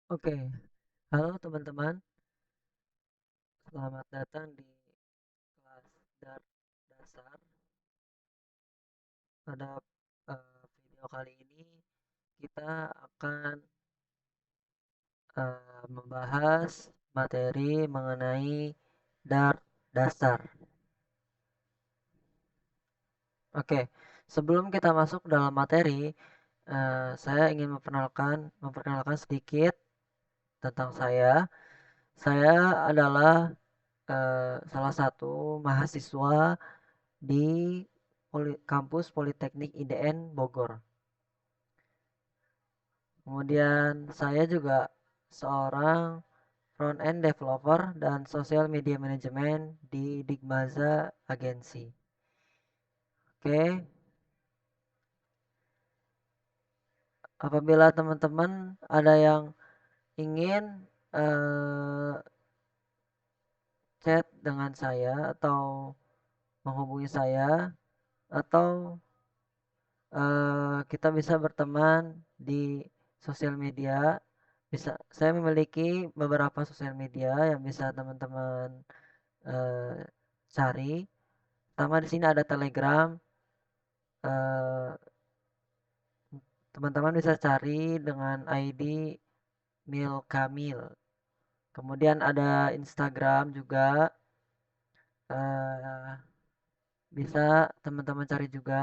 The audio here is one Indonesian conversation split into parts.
Oke, halo teman-teman, selamat datang di kelas dasar. Pada video kali ini kita akan membahas materi mengenai Dart dasar. Oke, sebelum kita masuk dalam materi, saya ingin memperkenalkan sedikit tentang saya. Saya adalah salah satu mahasiswa di kampus Politeknik IDN Bogor. Kemudian saya juga seorang front-end developer dan social media management di Digmaza Agency. Oke, apabila teman-teman ada yang ingin eh, chat dengan saya atau menghubungi saya atau kita bisa berteman di sosial media. Saya memiliki beberapa sosial media yang bisa teman-teman eh, cari. Pertama di sini ada Telegram. eh, Teman-teman bisa cari dengan ID Mil Kamil. Kemudian ada Instagram juga. eh, Bisa teman-teman cari juga.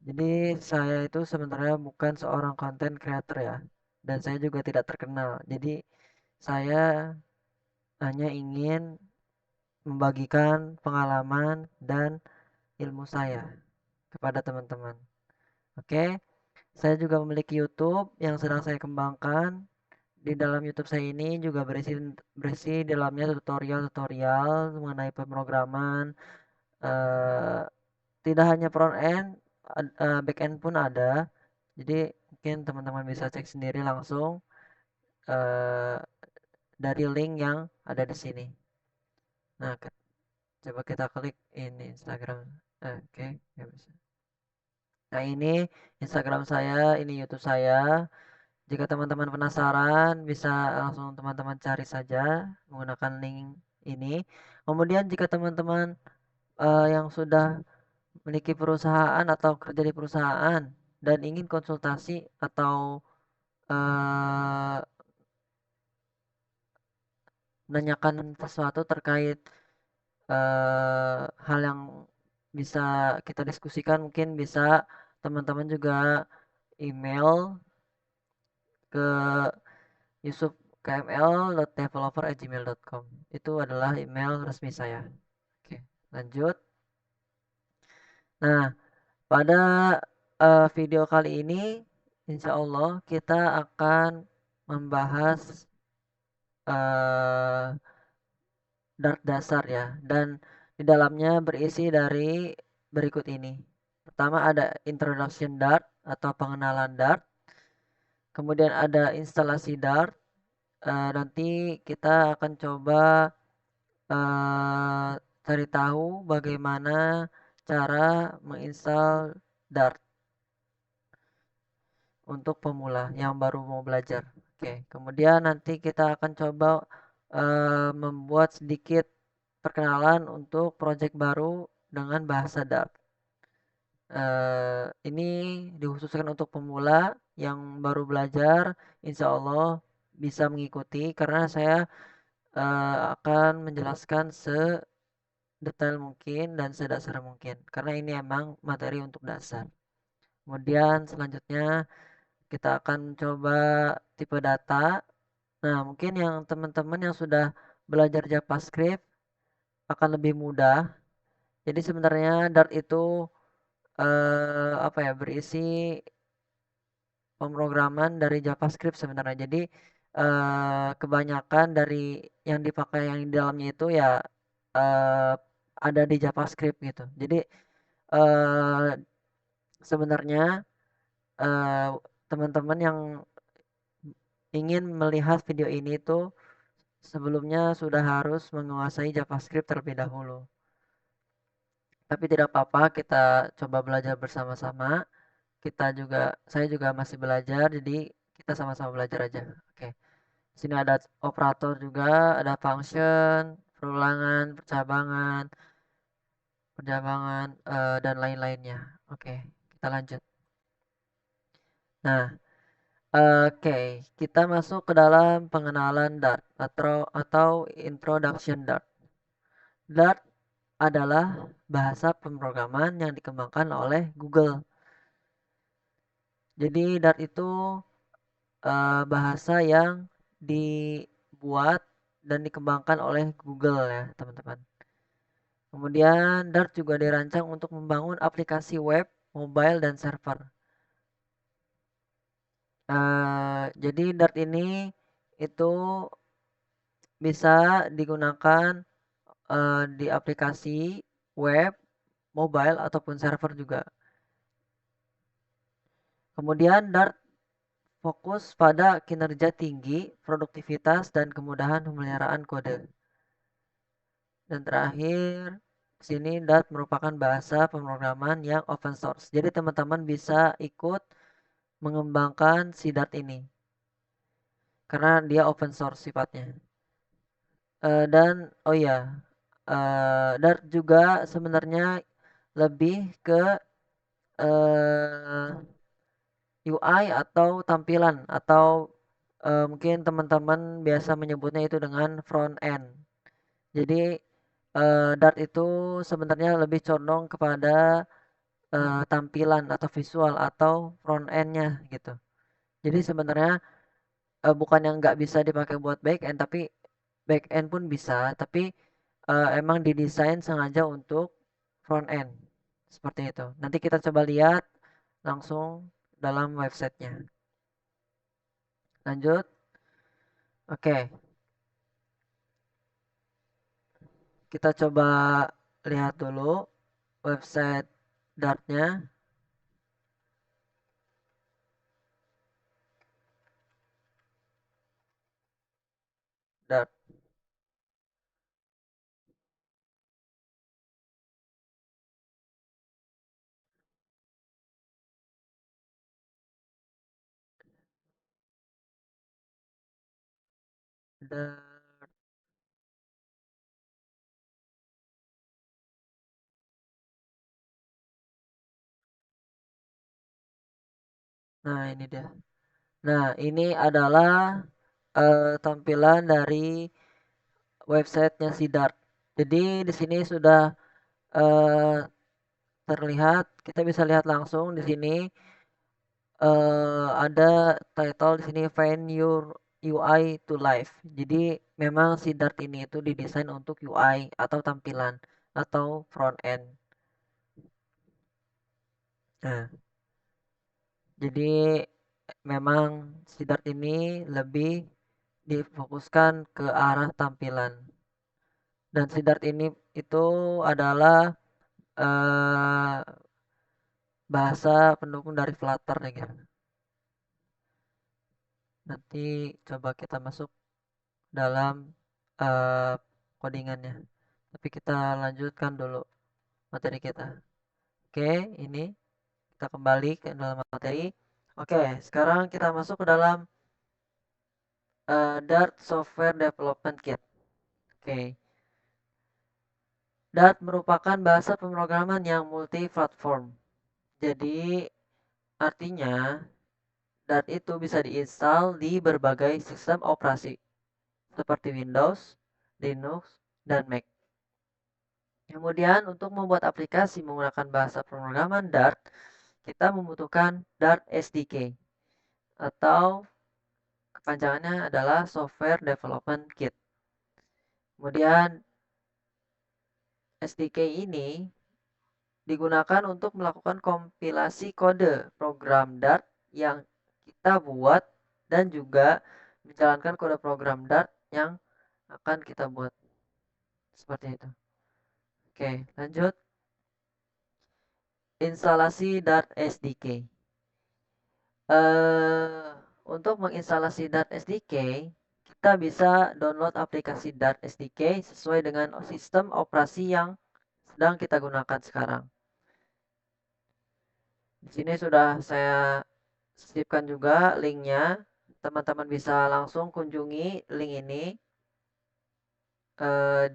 Jadi saya itu sebenarnya bukan seorang content creator ya. Dan saya juga tidak terkenal. Jadi saya hanya ingin membagikan pengalaman dan ilmu saya kepada teman-teman. Oke, saya juga memiliki YouTube yang sedang saya kembangkan. Di dalam YouTube saya ini juga berisi berisi dalamnya tutorial-tutorial mengenai pemrograman. eh, Tidak hanya front end, back end pun ada. Jadi mungkin teman-teman bisa cek sendiri langsung eh, dari link yang ada di sini. Nah, coba kita klik ini Instagram. Oke, ya bisa. Nah, ini Instagram saya, ini YouTube saya. Jika teman-teman penasaran, bisa langsung teman-teman cari saja menggunakan link ini. Kemudian jika teman-teman yang sudah memiliki perusahaan atau kerja di perusahaan dan ingin konsultasi atau eh, menanyakan sesuatu terkait hal yang bisa kita diskusikan, mungkin bisa teman-teman juga email ke yusufkml.developer@gmail.com. Itu adalah email resmi saya. Oke, lanjut. Nah, pada video kali ini, insya Allah kita akan membahas eh, Dart dasar ya, dan di dalamnya berisi dari berikut ini. Pertama ada introduction Dart atau pengenalan Dart, kemudian ada instalasi Dart. Nanti kita akan coba eh, cari tahu bagaimana cara menginstal Dart untuk pemula yang baru mau belajar. Oke, kemudian nanti kita akan coba membuat sedikit perkenalan untuk project baru dengan bahasa Dart. Ini dikhususkan untuk pemula yang baru belajar, insya Allah bisa mengikuti karena saya akan menjelaskan sedetail mungkin dan sedasar mungkin karena ini emang materi untuk dasar. Kemudian selanjutnya kita akan coba tipe data. Nah, mungkin yang teman-teman yang sudah belajar JavaScript akan lebih mudah. Jadi sebenarnya Dart itu apa ya, berisi pemrograman dari JavaScript sebenarnya. Jadi kebanyakan dari yang dipakai yang di dalamnya itu ya eh, ada di JavaScript gitu. Jadi eh, sebenarnya eh, teman-teman yang ingin melihat video ini tuh sebelumnya sudah harus menguasai JavaScript terlebih dahulu. Tapi tidak apa-apa, kita coba belajar bersama-sama. Saya juga masih belajar, jadi kita sama-sama belajar aja. Oke. Sini ada operator juga, ada function, perulangan, percabangan, dan lain-lainnya. Oke, kita lanjut. Nah, oke, kita masuk ke dalam pengenalan Dart atau introduction Dart. Dart adalah bahasa pemrograman yang dikembangkan oleh Google. Jadi Dart itu bahasa yang dibuat dan dikembangkan oleh Google ya, teman-teman. Kemudian Dart juga dirancang untuk membangun aplikasi web, mobile, dan server. Jadi Dart ini itu bisa digunakan di aplikasi web, mobile, ataupun server juga. Kemudian Dart fokus pada kinerja tinggi, produktivitas, dan kemudahan pemeliharaan kode. Dan terakhir, sini Dart merupakan bahasa pemrograman yang open source. Jadi teman-teman bisa ikut mengembangkan si Dart ini karena dia open source sifatnya. Dan oh ya, Dart juga sebenarnya lebih ke uh, UI atau tampilan atau mungkin teman-teman biasa menyebutnya itu dengan front end. Jadi Dart itu sebenarnya lebih condong kepada tampilan atau visual atau front end-nya gitu. Jadi sebenarnya bukan yang nggak bisa dipakai buat back end, tapi back end pun bisa, tapi emang didesain sengaja untuk front end seperti itu. Nanti kita coba lihat langsung dalam websitenya. Lanjut. Oke, kita coba lihat dulu website Dart-nya. Dart. Dart. Nah, ini dia. Nah, ini adalah tampilan dari websitenya si Dart. Jadi di sini sudah eh, terlihat, kita bisa lihat langsung di sini ada title di sini Find Your UI to Life. Jadi memang si Dart ini itu didesain untuk UI atau tampilan atau front end. Nah, jadi memang si Dart ini lebih difokuskan ke arah tampilan. Dan si Dart ini itu adalah eh, bahasa pendukung dari Flutter ya gitu. Nanti coba kita masuk dalam eh, codingannya. Tapi kita lanjutkan dulu materi kita. Oke, ini kita kembali ke dalam materi. Oke, sekarang kita masuk ke dalam Dart Software Development Kit. Oke, Dart merupakan bahasa pemrograman yang multi-platform. Jadi artinya Dart itu bisa diinstal di berbagai sistem operasi seperti Windows, Linux, dan Mac. Kemudian untuk membuat aplikasi menggunakan bahasa pemrograman Dart, kita membutuhkan Dart SDK atau kepanjangannya adalah Software Development Kit. Kemudian SDK ini digunakan untuk melakukan kompilasi kode program Dart yang kita buat dan juga menjalankan kode program Dart yang akan kita buat. Seperti itu. Oke, lanjut. Instalasi Dart SDK. Eh, untuk menginstalasi Dart SDK, kita bisa download aplikasi Dart SDK sesuai dengan sistem operasi yang sedang kita gunakan sekarang. Di sini sudah saya sisipkan juga linknya. teman-teman bisa langsung kunjungi link ini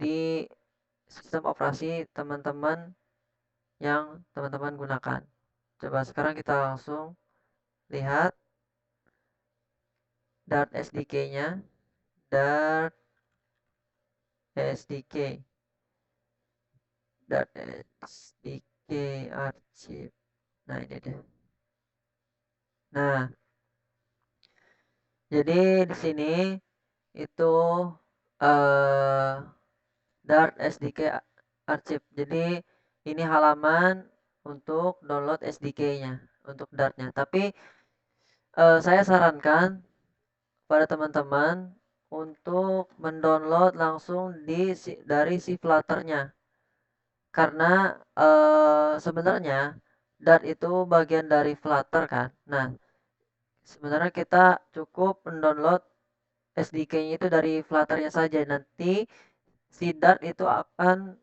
di sistem operasi teman-teman yang teman-teman gunakan. Coba sekarang kita langsung lihat Dart SDK-nya, Dart SDK, Dart SDK Archive. Nah, ini dia. Nah, jadi di sini itu eh, Dart SDK Archive. Jadi ini halaman untuk download SDK-nya, untuk Dart-nya. Tapi saya sarankan pada teman-teman untuk mendownload langsung dari si Flutter-nya. Karena sebenarnya Dart itu bagian dari Flutter kan. Nah, sebenarnya kita cukup mendownload SDK-nya itu dari Flutter-nya saja. Nanti si Dart itu akan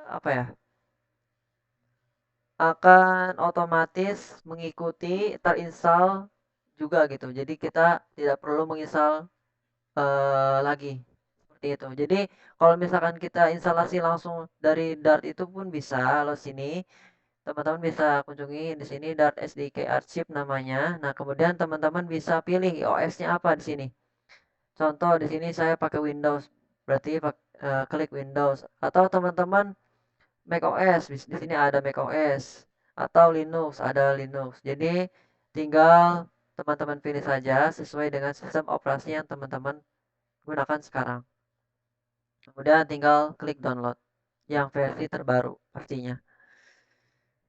apa ya? Akan otomatis mengikuti terinstall juga gitu. Jadi kita tidak perlu menginstal lagi seperti itu. Jadi kalau misalkan kita instalasi langsung dari Dart itu pun bisa. Kalau sini teman-teman bisa kunjungi di sini Dart SDK Archive namanya. Nah, kemudian teman-teman bisa pilih OS-nya apa di sini. Contoh di sini saya pakai Windows, berarti klik Windows. Atau teman-teman macOS, di sini ada macOS. Atau Linux, ada Linux. Jadi tinggal teman-teman pilih saja sesuai dengan sistem operasi yang teman-teman gunakan sekarang. Kemudian tinggal klik download yang versi terbaru pastinya.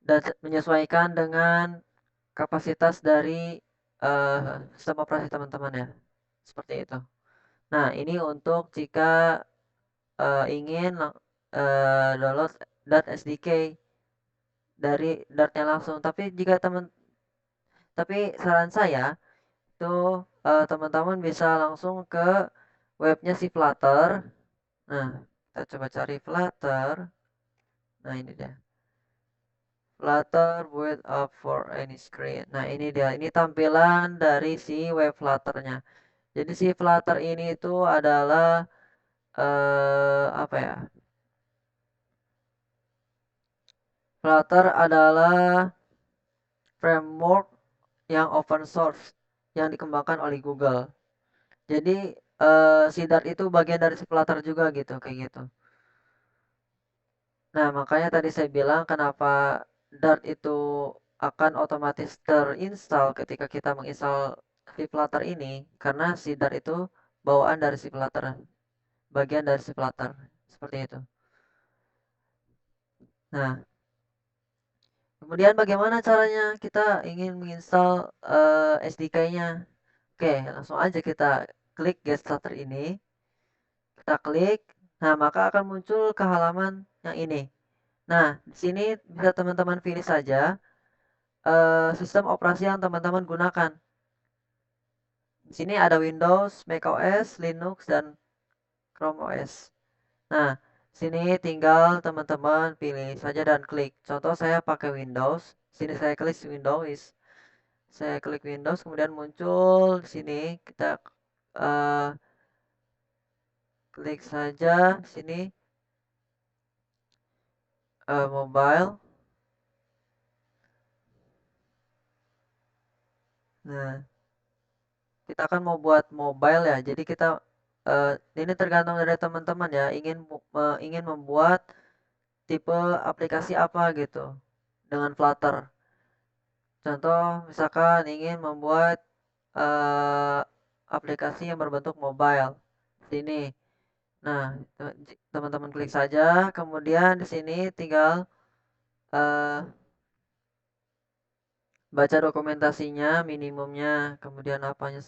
Dan menyesuaikan dengan kapasitas dari sistem operasi teman-teman ya. Seperti itu. Nah, ini untuk jika ingin download Dart SDK dari Dartnya langsung. Tapi saran saya itu teman-teman bisa langsung ke webnya si Flutter. Nah, kita coba cari Flutter. Nah, ini dia. Flutter build up for any screen. Nah, ini dia. Ini tampilan dari si web Flutter-nya. Jadi si Flutter ini itu adalah apa ya? Flutter adalah framework yang open source yang dikembangkan oleh Google. Jadi si Dart itu bagian dari si Flutter juga gitu, kayak gitu. Nah, makanya tadi saya bilang kenapa Dart itu akan otomatis terinstall ketika kita menginstal si Flutter ini, karena si Dart itu bawaan dari si Flutter, bagian dari si Flutter, seperti itu. Nah, kemudian bagaimana caranya kita ingin menginstal SDK-nya? Oke, langsung aja kita klik Get Starter ini, kita klik, nah maka akan muncul ke halaman yang ini. Nah, di sini bisa teman-teman pilih saja sistem operasi yang teman-teman gunakan. Di sini ada Windows, macOS, Linux, dan Chrome OS. Nah, sini tinggal teman-teman pilih saja dan klik. Contoh saya pakai Windows. Sini saya klik Windows. Saya klik Windows, kemudian muncul di sini kita uh, klik saja sini mobile. Nah, kita akan mau buat mobile ya. Jadi kita ini tergantung dari teman-teman ya. Ingin membuat tipe aplikasi apa gitu dengan Flutter. Contoh misalkan ingin membuat eh, aplikasi yang berbentuk mobile. Sini. Nah, teman-teman klik saja. Kemudian di sini tinggal eh, baca dokumentasinya, minimumnya, kemudian apanya.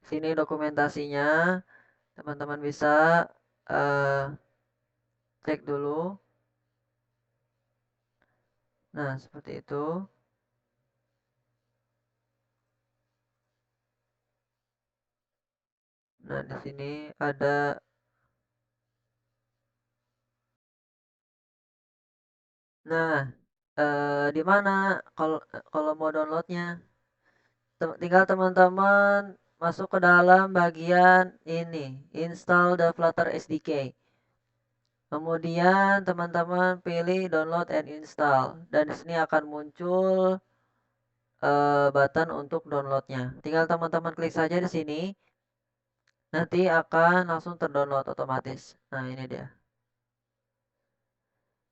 Sini dokumentasinya. Teman-teman bisa eh, cek dulu. Nah, seperti itu. Nah, di sini ada. Nah, di mana kalau kalau mau downloadnya? tinggal teman-teman masuk ke dalam bagian ini, install the Flutter SDK. Kemudian teman-teman pilih download and install, dan di sini akan muncul button untuk downloadnya. Tinggal teman-teman klik saja di sini, nanti akan langsung terdownload otomatis. Nah, ini dia.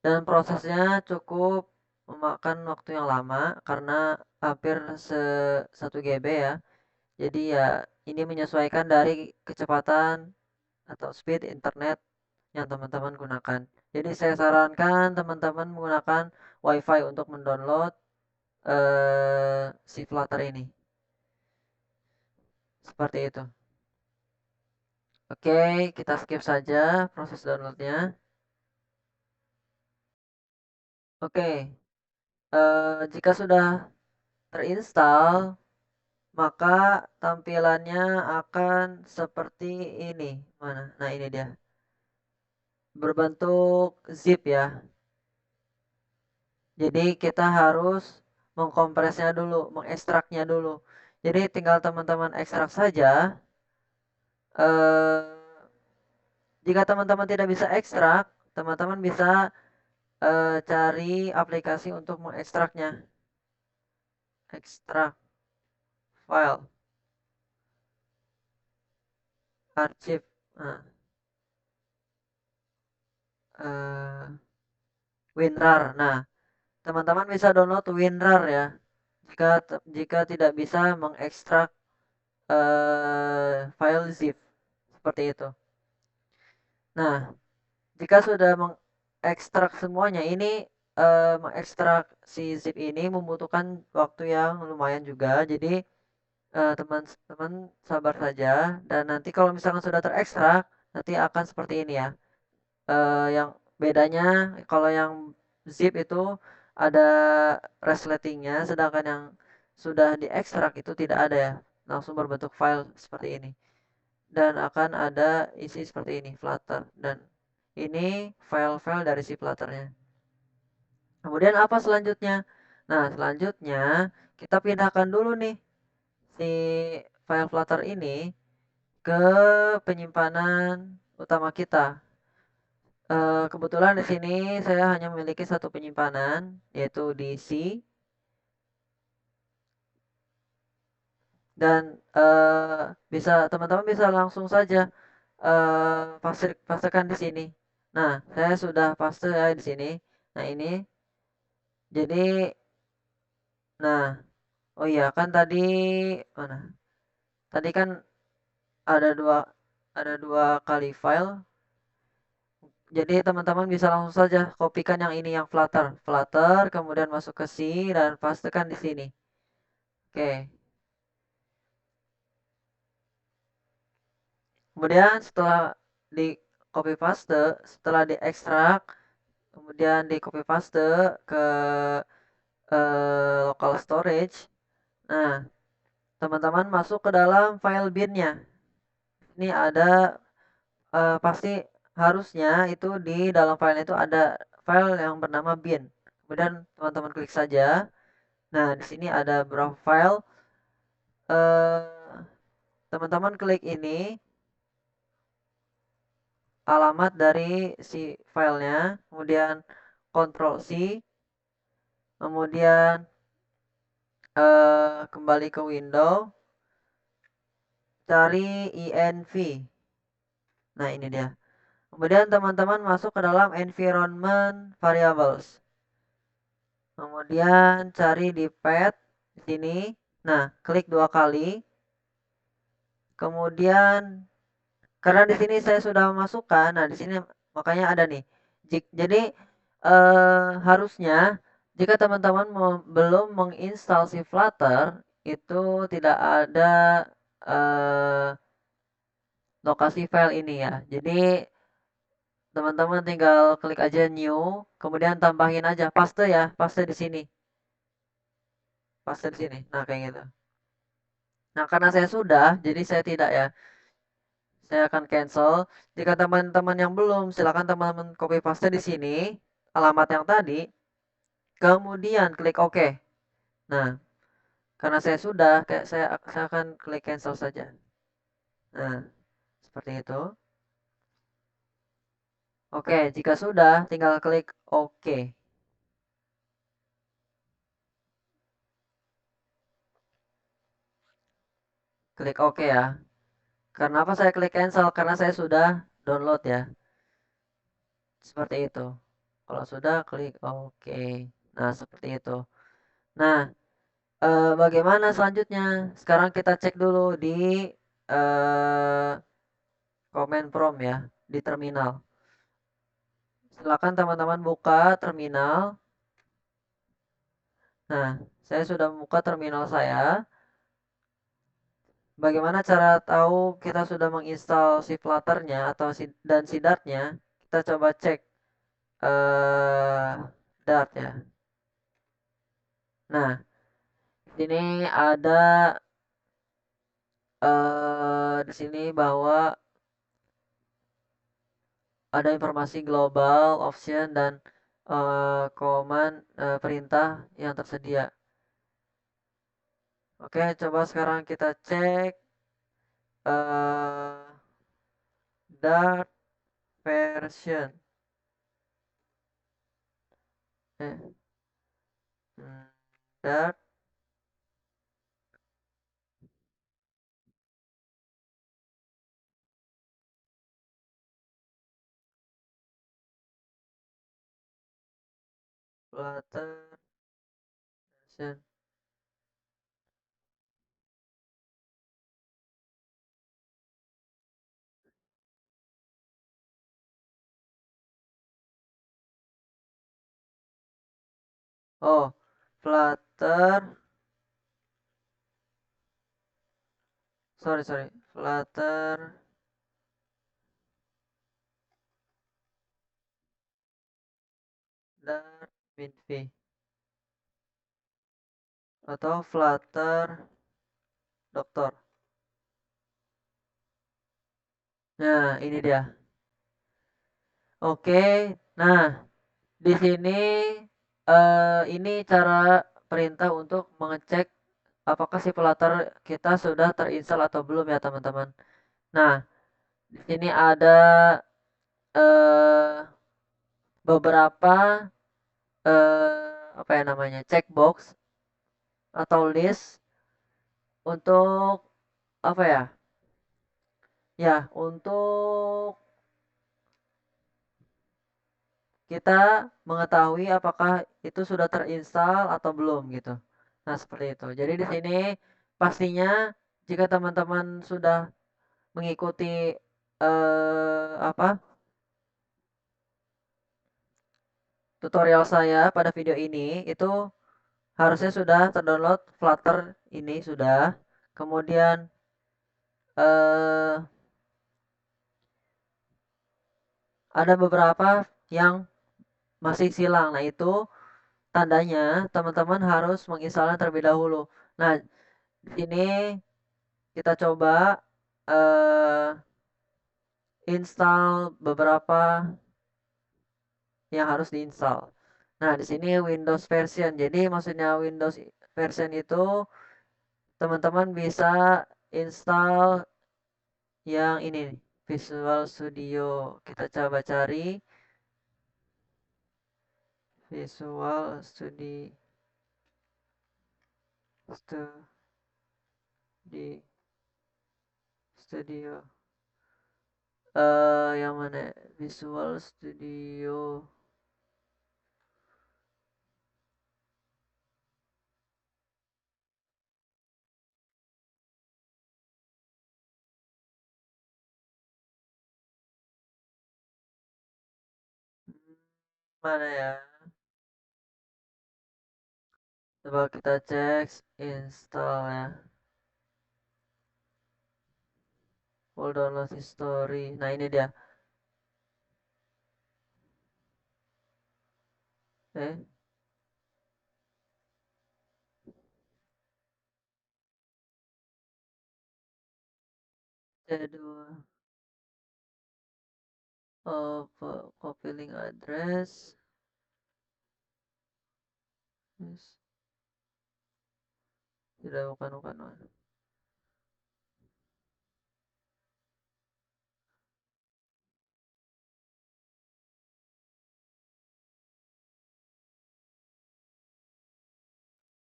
Dan prosesnya cukup memakan waktu yang lama karena hampir 1 GB ya. Jadi ya ini menyesuaikan dari kecepatan atau speed internet yang teman-teman gunakan. Jadi saya sarankan teman-teman menggunakan WiFi untuk mendownload si Flutter ini. Seperti itu. Oke, kita skip saja proses downloadnya. Oke, jika sudah terinstall, maka tampilannya akan seperti ini. Mana? Nah, ini dia. Berbentuk zip ya. Jadi kita harus mengkompresnya dulu, mengekstraknya dulu. Jadi tinggal teman-teman ekstrak saja. Jika teman-teman tidak bisa ekstrak, teman-teman bisa cari aplikasi untuk mengekstraknya. Ekstrak file, arsip. Nah, WinRAR. Nah, teman-teman bisa download WinRAR ya. Jika tidak bisa mengekstrak file zip seperti itu. Nah, jika sudah mengekstrak semuanya, ini mengekstrak si zip ini membutuhkan waktu yang lumayan juga. Jadi teman-teman sabar saja, dan nanti kalau misalkan sudah terekstrak, nanti akan seperti ini ya. Yang bedanya kalau yang zip itu ada resletingnya, sedangkan yang sudah diekstrak itu tidak ada ya, langsung berbentuk file seperti ini. Dan akan ada isi seperti ini, Flutter. Dan ini file-file dari si Flutternya. Kemudian apa selanjutnya? Nah, selanjutnya kita pindahkan dulu nih si file Flutter ini ke penyimpanan utama kita. Kebetulan di sini saya hanya memiliki satu penyimpanan, yaitu di C. Dan teman-teman bisa langsung saja pastekan di sini. Nah, saya sudah paste ya di sini. Nah, ini. Jadi, nah, oh iya kan tadi mana? Tadi kan ada dua kali file. Jadi teman-teman bisa langsung saja kopikan yang ini, yang Flutter, Flutter, kemudian masuk ke C dan pastekan di sini. Oke. Kemudian setelah di copy paste, setelah diekstrak, kemudian di copy paste ke local storage. Nah, teman-teman masuk ke dalam file bin-nya. Ini ada pasti harusnya itu di dalam file itu ada file yang bernama bin. Kemudian teman-teman klik saja. Nah, di sini ada beberapa file. Teman-teman klik ini alamat dari si filenya, kemudian Ctrl C, kemudian kembali ke window, cari env. Nah, ini dia. Kemudian teman-teman masuk ke dalam environment variables. Kemudian cari di path di sini. Nah, klik 2 kali. Kemudian karena di sini saya sudah memasukkan, nah di sini makanya ada nih. Jadi harusnya jika teman-teman belum menginstal si Flutter, itu tidak ada lokasi file ini ya. Jadi teman-teman tinggal klik aja new, kemudian tambahin aja paste ya, paste di sini. Paste di sini. Nah, kayak gitu. Nah, karena saya sudah, jadi saya tidak ya. Saya akan cancel. Jika teman-teman yang belum, silakan teman-teman copy paste di sini alamat yang tadi. Kemudian klik OK. Nah, Karena saya sudah, kayak saya akan klik cancel saja. Nah, seperti itu. Oke, jika sudah, tinggal klik OK. Klik OK ya. Karena apa saya klik cancel? Karena saya sudah download ya. Seperti itu. Kalau sudah, klik OK. Nah, seperti itu. Nah, bagaimana selanjutnya? Sekarang kita cek dulu di eh, command prompt ya, di terminal. Silakan teman-teman buka terminal. Nah, saya sudah membuka terminal saya. Bagaimana cara tahu kita sudah menginstal si Flutter-nya atau dan si Dart-nya? Kita coba cek eh Dart ya. Nah, sini ada di sini bahwa ada informasi global, option dan command perintah yang tersedia. Oke, coba sekarang kita cek eh Dart version. Eh, Dart Flutter version. Oh, Flutter, sorry, Flutter Dart Minfi atau Flutter Doktor. Nah, ini dia. Oke, nah di sini ini cara perintah untuk mengecek apakah si Flutter kita sudah terinstall atau belum ya teman-teman. Nah, di sini ada eh, beberapa apa ya namanya checkbox atau list untuk apa ya? Ya, untuk kita mengetahui apakah itu sudah terinstall atau belum gitu. Nah, seperti itu. Jadi di sini pastinya jika teman-teman sudah mengikuti apa tutorial saya pada video ini itu harusnya sudah terdownload Flutter ini sudah. Kemudian eh ada beberapa yang masih silang. Nah, itu tandanya teman-teman harus menginstalnya terlebih dahulu. Nah, di sini kita coba eh install beberapa yang harus diinstal. Nah, di sini Windows version. Jadi maksudnya Windows version itu teman-teman bisa install yang ini nih, Visual Studio. Kita coba cari Visual Studio. Yang mana? Visual Studio. Mana ya? Coba kita cek install ya. Full download history. Nah, ini dia. Eh, C2. Copy link address. Yes, Tidak, bukan, bukan.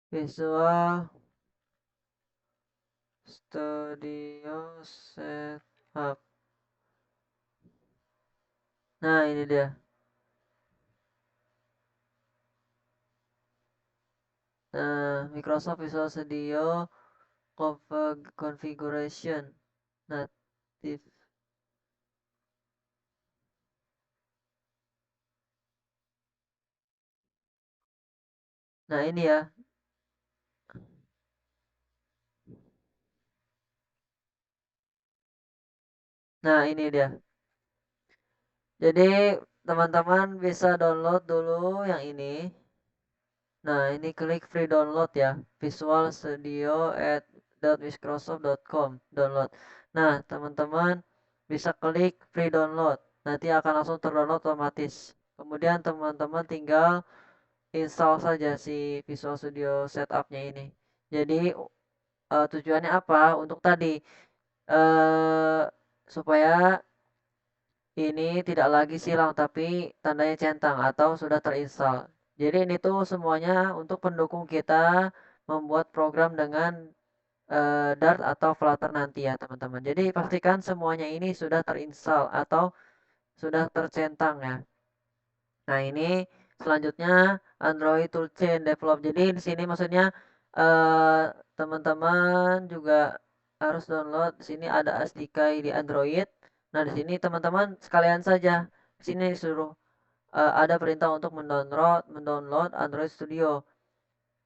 Visual Studio Setup. Nah, ini dia. Nah, Microsoft Visual Studio Configuration Native. Nah, ini ya. Nah, ini dia. Jadi, teman-teman bisa download dulu yang ini. Nah, ini klik free download ya. Visual Studio at .microsoft.com download. Nah, teman-teman bisa klik free download. Nanti akan langsung terdownload otomatis. Kemudian teman-teman tinggal install saja si Visual Studio Setup-nya ini. Jadi tujuannya apa? Untuk tadi eh supaya ini tidak lagi silang tapi tandanya centang atau sudah terinstall. Jadi ini tuh semuanya untuk pendukung kita membuat program dengan Dart atau Flutter nanti ya teman-teman. Jadi pastikan semuanya ini sudah terinstall atau sudah tercentang ya. Nah, ini selanjutnya Android Toolchain Develop. Jadi di sini maksudnya eh, teman-teman juga harus download. Di sini ada SDK di Android. Nah, di sini teman-teman sekalian saja. Di sini disuruh ada perintah untuk mendownload Android Studio.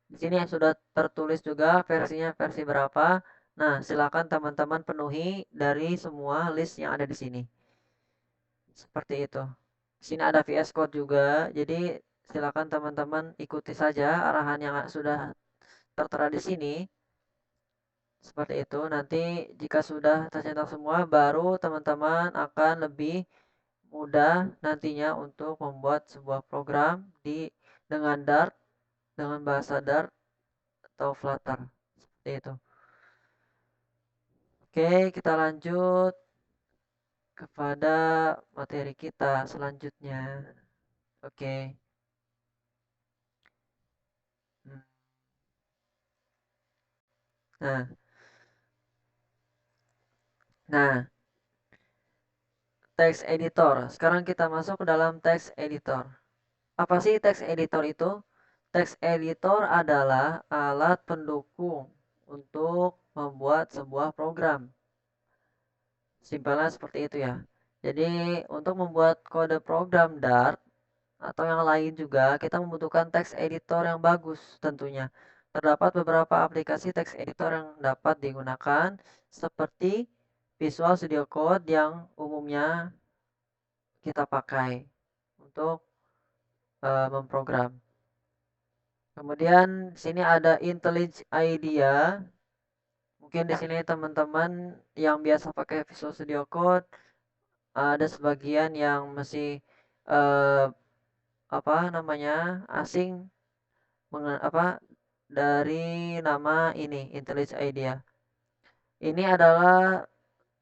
Di sini yang sudah tertulis juga versinya versi berapa. Nah, silakan teman-teman penuhi dari semua list yang ada di sini. Seperti itu. Di sini ada VS Code juga, jadi silakan teman-teman ikuti saja arahan yang sudah tertera di sini. Seperti itu. Nanti jika sudah tercetak semua, baru teman-teman akan lebih mudah nantinya untuk membuat sebuah program dengan Dart, dengan bahasa Dart atau Flutter. Seperti itu. Oke, kita lanjut kepada materi kita selanjutnya. Oke. Hmm. Nah, nah, text editor. Sekarang kita masuk ke dalam text editor. Apa sih text editor itu? Text editor adalah alat pendukung untuk membuat sebuah program. Simpelnya seperti itu ya. Jadi untuk membuat kode program Dart atau yang lain juga kita membutuhkan text editor yang bagus tentunya. Terdapat beberapa aplikasi text editor yang dapat digunakan seperti Visual Studio Code yang umumnya kita pakai untuk memprogram. Kemudian di sini ada IntelliJ IDEA. Mungkin di sini teman-teman yang biasa pakai Visual Studio Code ada sebagian yang masih eh, apa namanya asing apa dari nama ini IntelliJ IDEA. Ini adalah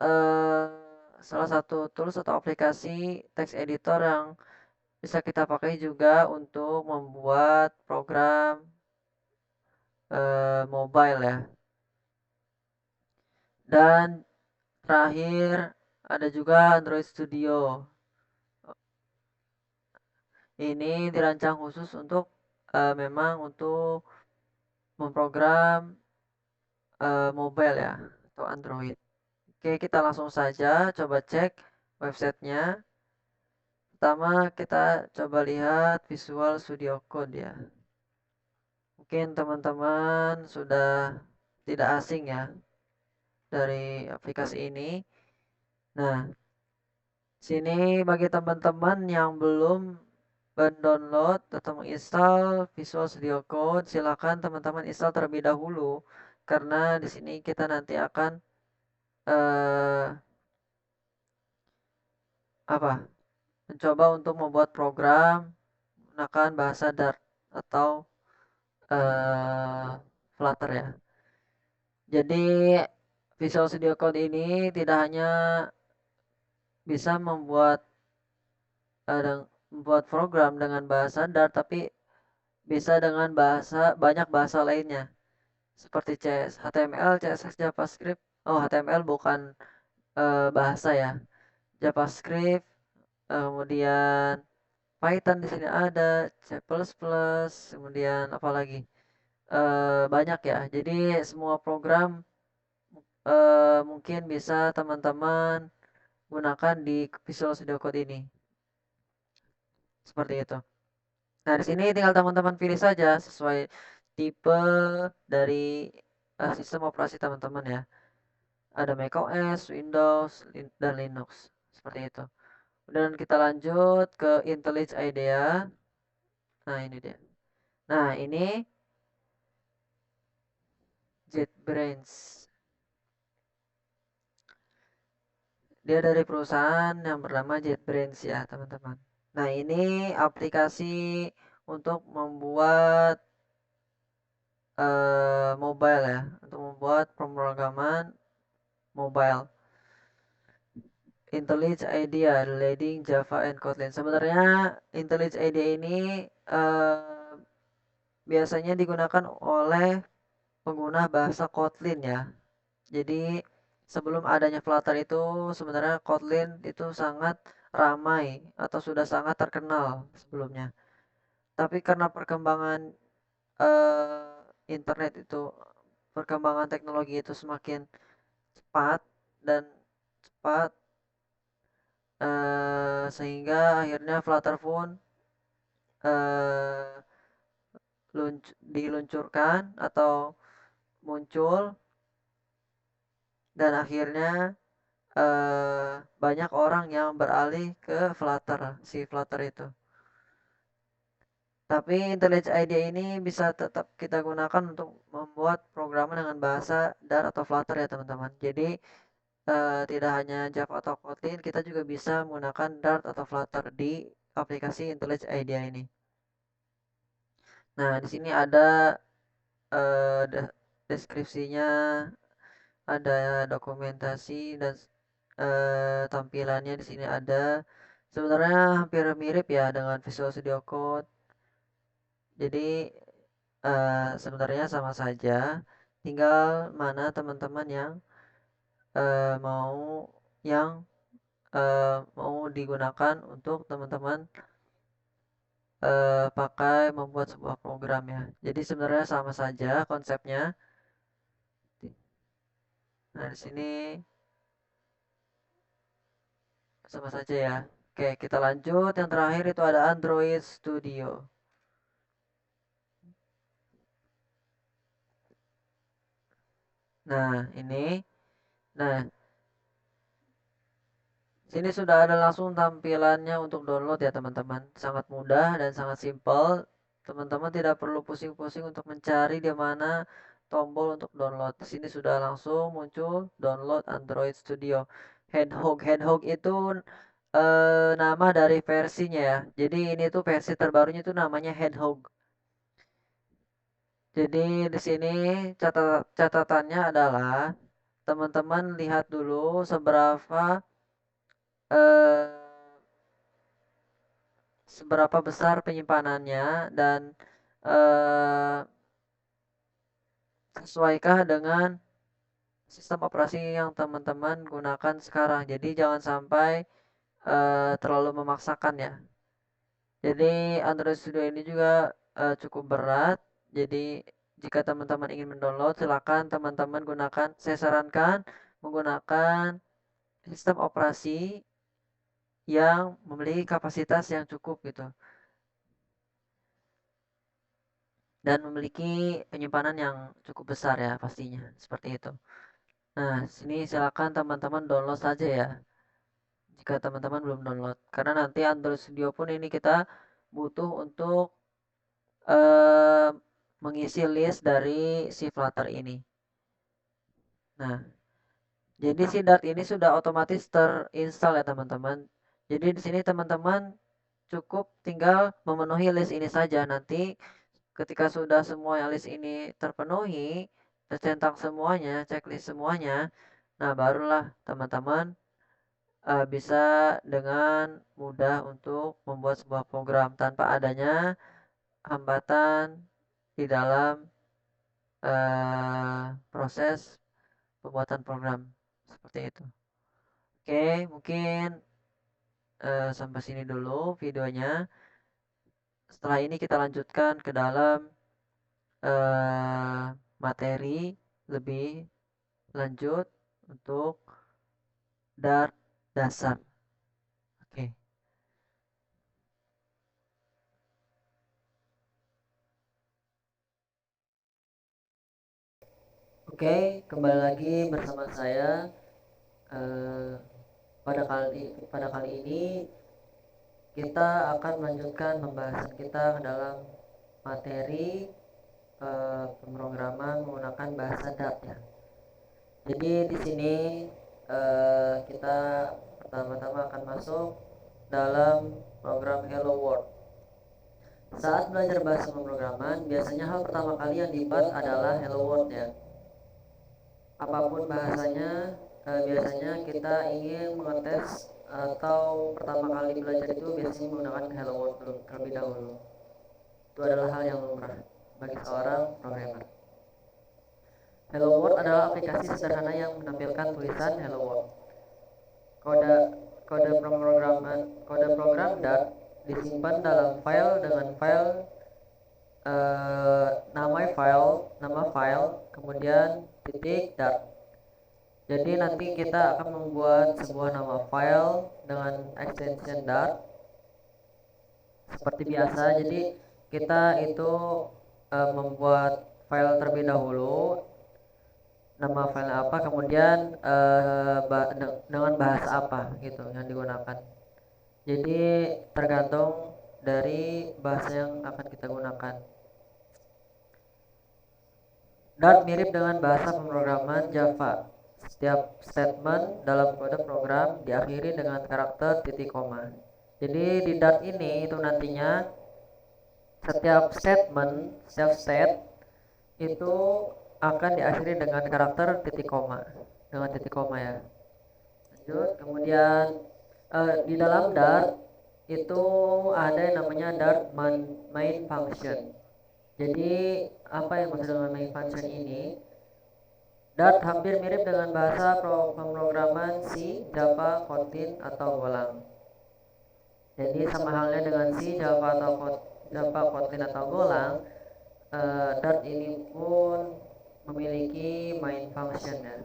eh, salah satu tools atau aplikasi text editor yang bisa kita pakai juga untuk membuat program mobile ya. Dan terakhir ada juga Android Studio. Ini dirancang khusus untuk memang untuk memprogram mobile ya atau Android. Oke, kita langsung saja coba cek websitenya. Pertama kita coba lihat Visual Studio Code ya. Mungkin teman-teman sudah tidak asing ya dari aplikasi ini. Nah, sini bagi teman-teman yang belum mendownload atau menginstal Visual Studio Code, silakan teman-teman install terlebih dahulu karena di sini kita nanti akan eh, apa? Mencoba untuk membuat program menggunakan bahasa Dart atau eh, Flutter ya. Jadi Visual Studio Code ini tidak hanya bisa membuat program dengan bahasa Dart, tapi bisa dengan banyak bahasa lainnya seperti HTML, CSS, JavaScript. Oh, HTML bukan bahasa ya. JavaScript, kemudian Python di sini ada, C++, kemudian apa lagi? Banyak ya. Jadi semua program mungkin bisa teman-teman gunakan di Visual Studio Code ini. Seperti itu. Nah, di sini tinggal teman-teman pilih saja sesuai tipe dari sistem operasi teman-teman ya. Ada macOS, Windows, dan Linux. Seperti itu. Dan kita lanjut ke IntelliJ IDEA. Nah, ini dia. Nah, ini JetBrains. Dia dari perusahaan yang bernama JetBrains ya, teman-teman. Nah, ini aplikasi untuk membuat mobile ya, untuk membuat pemrograman mobile. IntelliJ IDEA, leading Java and Kotlin. Sebenarnya IntelliJ IDEA ini biasanya digunakan oleh pengguna bahasa Kotlin ya. Jadi sebelum adanya Flutter itu sebenarnya Kotlin itu sangat ramai atau sudah sangat terkenal sebelumnya. Tapi karena perkembangan internet itu, perkembangan teknologi itu semakin cepat dan cepat, sehingga akhirnya Flutter pun eh, diluncurkan atau muncul, dan akhirnya banyak orang yang beralih ke Flutter, si Flutter itu. Tapi IntelliJ IDEA ini bisa tetap kita gunakan untuk membuat programan dengan bahasa Dart atau Flutter ya teman-teman. Jadi tidak hanya Java atau Kotlin, kita juga bisa menggunakan Dart atau Flutter di aplikasi IntelliJ IDEA ini. Nah, di sini ada deskripsinya, ada dokumentasi dan tampilannya di sini ada. Sebenarnya hampir mirip ya dengan Visual Studio Code. Jadi sebenarnya sama saja. Tinggal mana teman-teman yang mau yang mau digunakan untuk teman-teman pakai membuat sebuah program ya. Jadi sebenarnya sama saja konsepnya. Nah, di sini sama saja ya. Oke, kita lanjut. Yang terakhir itu ada Android Studio. Nah, ini. Nah, sini sudah ada langsung tampilannya untuk download ya teman-teman. Sangat mudah dan sangat simpel. Teman-teman tidak perlu pusing-pusing untuk mencari di mana tombol untuk download. Di sini sudah langsung muncul download Android Studio. Hedgehog itu nama dari versinya ya. Jadi ini tuh versi terbarunya itu namanya Hedgehog. Jadi di sini catatannya adalah teman-teman lihat dulu eh, seberapa besar penyimpanannya dan eh, sesuaikah dengan sistem operasi yang teman-teman gunakan sekarang. Jadi jangan sampai terlalu memaksakan ya. Jadi Android Studio ini juga cukup berat. Jadi jika teman-teman ingin mendownload, silakan teman-teman gunakan. Saya sarankan menggunakan sistem operasi yang memiliki kapasitas yang cukup gitu dan memiliki penyimpanan yang cukup besar ya pastinya seperti itu. Nah, sini silakan teman-teman download saja ya jika teman-teman belum download. Karena nanti Android Studio pun ini kita butuh untuk eh, mengisi list dari si Flutter ini. Nah, jadi si Dart ini sudah otomatis terinstall ya teman-teman. Jadi di sini teman-teman cukup tinggal memenuhi list ini saja. Nanti ketika sudah semua list ini terpenuhi, centang semuanya, checklist semuanya, nah barulah teman-teman bisa dengan mudah untuk membuat sebuah program tanpa adanya hambatan di dalam proses pembuatan program seperti itu. Oke, mungkin sampai sini dulu videonya. Setelah ini kita lanjutkan ke dalam materi lebih lanjut untuk dasar. Oke. Oke, kembali lagi bersama saya. Eh, pada kali ini kita akan melanjutkan pembahasan kita ke dalam materi pemrograman menggunakan bahasa Dart ya. Jadi di sini kita pertama-tama akan masuk dalam program Hello World. Saat belajar bahasa pemrograman, biasanya hal pertama kali yang dibuat adalah Hello World ya. Apapun bahasanya, biasanya kita ingin mengetes atau pertama kali belajar itu biasanya menggunakan Hello World terlebih dahulu. Itu adalah hal yang lumrah bagi seorang programmer. Hello World adalah aplikasi sederhana yang menampilkan tulisan Hello World. Kode program Dart disimpan dalam file dengan nama file kemudian titik Dart. Jadi nanti kita akan membuat sebuah nama file dengan extension Dart seperti biasa. Jadi kita itu membuat file terlebih dahulu, nama file apa, kemudian dengan bahasa apa gitu yang digunakan. Jadi tergantung dari bahasa yang akan kita gunakan. Dart mirip dengan bahasa pemrograman Java. Setiap statement dalam kode program diakhiri dengan karakter titik koma. Jadi di Dart ini itu nantinya setiap state itu akan diakhiri dengan karakter titik koma, dengan titik koma ya. Lanjut, kemudian di dalam Dart itu ada yang namanya Dart main function. Jadi apa yang maksud dengan main function ini? Dart hampir mirip dengan bahasa pemrograman C, Java, Kotlin atau Golang. Jadi sama halnya dengan C, Java, Kotlin atau Golang, Dart ini pun memiliki main function ya.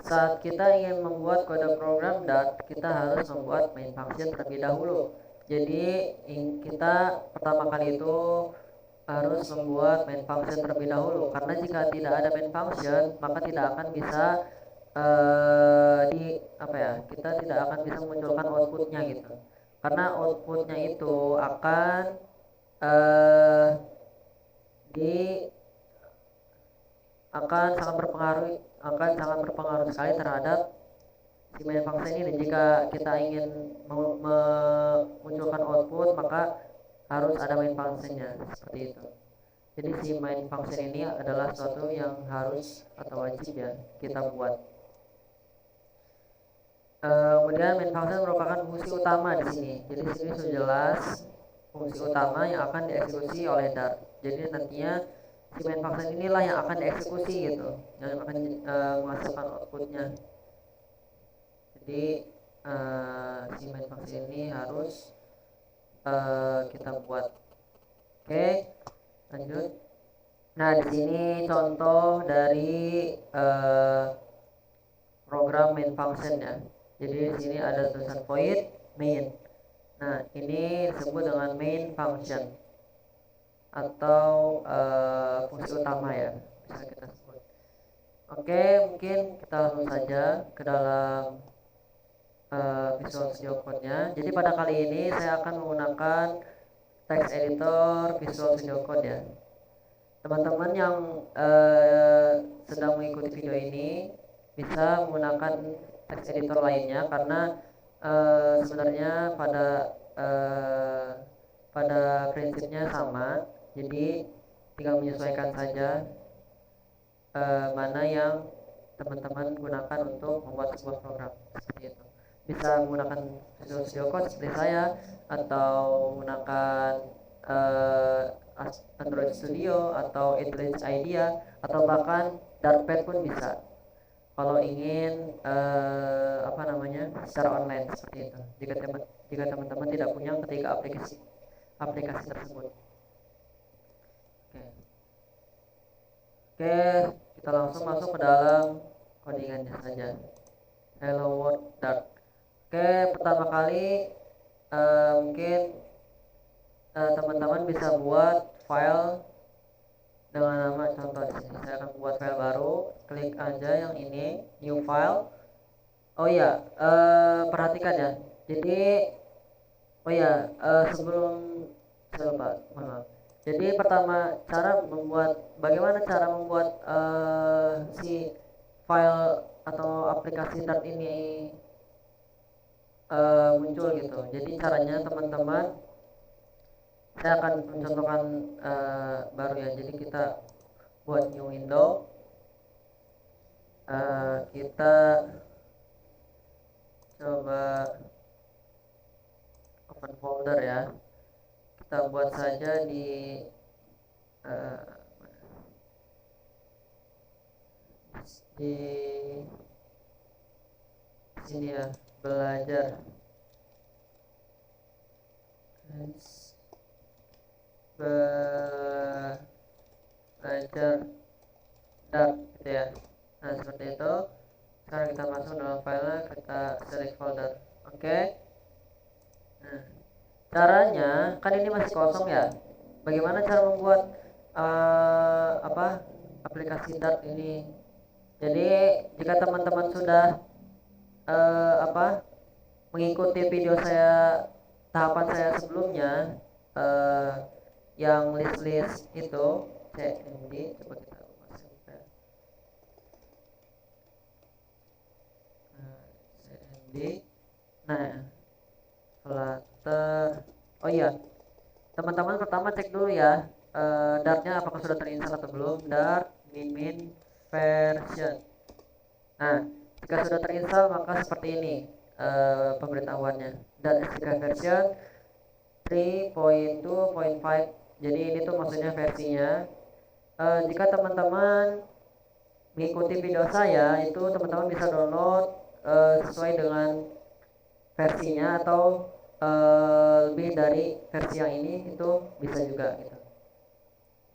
Saat kita ingin membuat kode program Dart, kita harus membuat main function terlebih dahulu. Jadi kita pertama kali itu harus membuat main function terlebih dahulu, karena jika tidak ada main function maka tidak akan bisa kita tidak akan bisa memunculkan outputnya gitu, karena outputnya itu akan uh, di akan sangat berpengaruh sekali terhadap si main function ini. Jika kita ingin memunculkan output maka harus ada main functionnya seperti itu. Jadi si main function ini adalah sesuatu yang harus atau wajib ya kita buat. Kemudian main function merupakan fungsi utama di sini. Jadi di sini sudah jelas fungsi utama yang akan dieksekusi oleh Dart. Jadi nantinya si main function inilah yang akan dieksekusi gitu, yang akan menghasilkan outputnya. Jadi si main function ini harus kita buat. Oke, lanjut. Nah, di sini contoh dari program main function ya. Jadi di sini ada tulisan void main. Nah, ini disebut dengan main function atau fungsi utama ya, bisa kita sebut. Oke, mungkin kita langsung saja ke dalam Visual Studio Code-nya. Jadi pada kali ini saya akan menggunakan text editor Visual Studio Code ya. Teman-teman yang sedang mengikuti video ini bisa menggunakan text editor lainnya, karena sebenarnya pada prinsipnya sama. Jadi tinggal menyesuaikan saja mana yang teman-teman gunakan untuk membuat sebuah program seperti itu. Bisa menggunakan Visual Studio Code seperti saya, atau menggunakan uh, Android Studio atau IntelliJ IDEA, atau bahkan Dartpad pun bisa kalau ingin apa namanya, secara online seperti itu. Jika teman-teman tidak punya ketiga aplikasi aplikasi tersebut. Oke. Oke, kita langsung masuk ke dalam codingannya saja. Hello World Dart. Oke, pertama kali mungkin teman-teman bisa buat file dengan nama, contoh di sini. Saya akan buat file baru. Klik aja yang ini, new file. Oh iya, perhatikan ya. Jadi, oh iya, sebelum saya lupa, maaf. Jadi pertama, bagaimana cara membuat si file atau aplikasi Dart ini muncul gitu. Jadi caranya teman-teman, saya akan mencontohkan baru ya. Jadi kita buat new window, kita coba open folder ya. Kita buat saja di uh, di sini ya, belajar belajar Dart gitu ya. Nah seperti itu. Sekarang kita masuk dalam filenya, kita select folder. Oke. Nah, caranya kan ini masih kosong ya. Bagaimana cara membuat apa aplikasi Dart ini? Jadi jika teman-teman sudah apa mengikuti video saya, tahapan saya sebelumnya, yang list-list itu, CMD, coba kita masukkan CMD. Nah, Flutter. Oh iya, teman-teman pertama cek dulu ya, Dartnya apakah sudah terinstall atau belum. Dart min version. Nah, jika sudah terinstall maka seperti ini pemberitahuannya. Dart SDK version 3.2.5. Jadi ini tuh maksudnya versinya. Jika teman-teman mengikuti video saya, itu teman-teman bisa download sesuai dengan versinya, atau lebih dari versi yang ini itu bisa juga gitu.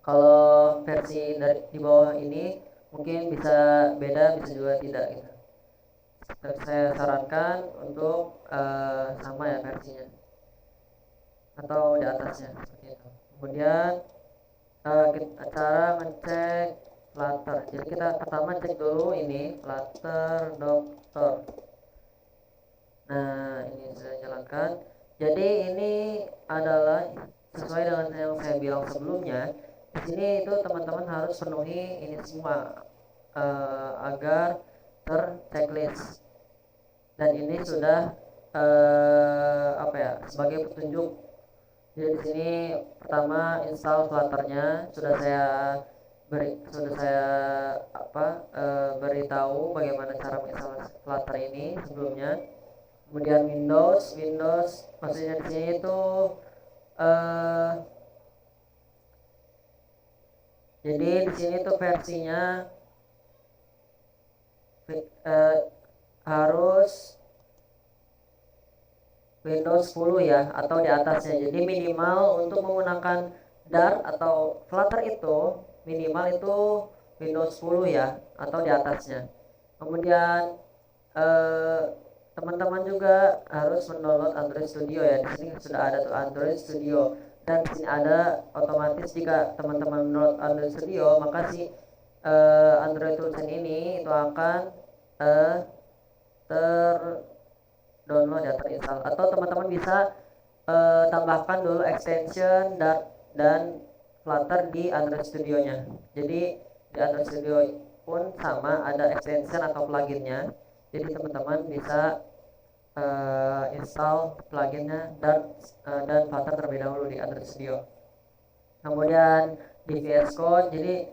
Kalau versi dari di bawah ini mungkin bisa beda, bisa juga tidak gitu. Saya sarankan untuk sama ya versinya, atau di atasnya seperti itu. Kemudian cara ngecek Flutter. Jadi kita pertama cek dulu ini Flutter Doctor. Nah, ini saya jalankan. Jadi ini adalah sesuai dengan yang saya bilang sebelumnya. Di sini itu teman-teman harus penuhi ini semua agar terchecklist. Dan ini sudah apa ya, sebagai petunjuk. Jadi di sini pertama install Flutternya sudah saya apa beritahu bagaimana cara menginstal Flutter ini sebelumnya. Kemudian Windows maksudnya di sini itu uh, jadi di sini tuh versinya harus Windows 10 ya, atau di atasnya. Jadi minimal untuk menggunakan Dart atau Flutter itu minimal itu Windows 10 ya, atau di atasnya. Kemudian teman-teman juga harus mendownload Android Studio ya. Di sini sudah ada tuh Android Studio, dan di sini ada otomatis jika teman-teman mendownload Android Studio, maka si Android Toolchain ini itu akan ter download ya, terinstall. Atau teman-teman bisa tambahkan dulu extension dan Flutter di Android Studio-nya. Jadi di Android Studio pun sama, ada extension atau pluginnya. Jadi teman-teman bisa install pluginnya dan Flutter terlebih dahulu di Android Studio. Kemudian di VS Code, jadi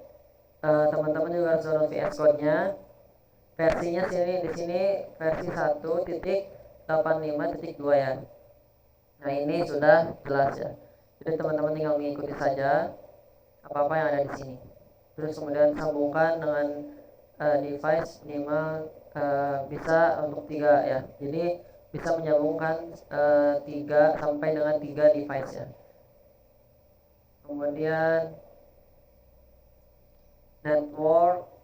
teman-teman juga harus download VS Code-nya. Versinya sini di sini versi 1.85.2 ya. Nah, ini sudah jelas ya. Jadi teman-teman tinggal mengikuti saja apa-apa yang ada di sini. Terus kemudian sambungkan dengan device minimal bisa untuk 3 ya. Jadi bisa menyambungkan 3 sampai dengan 3 device ya. Kemudian network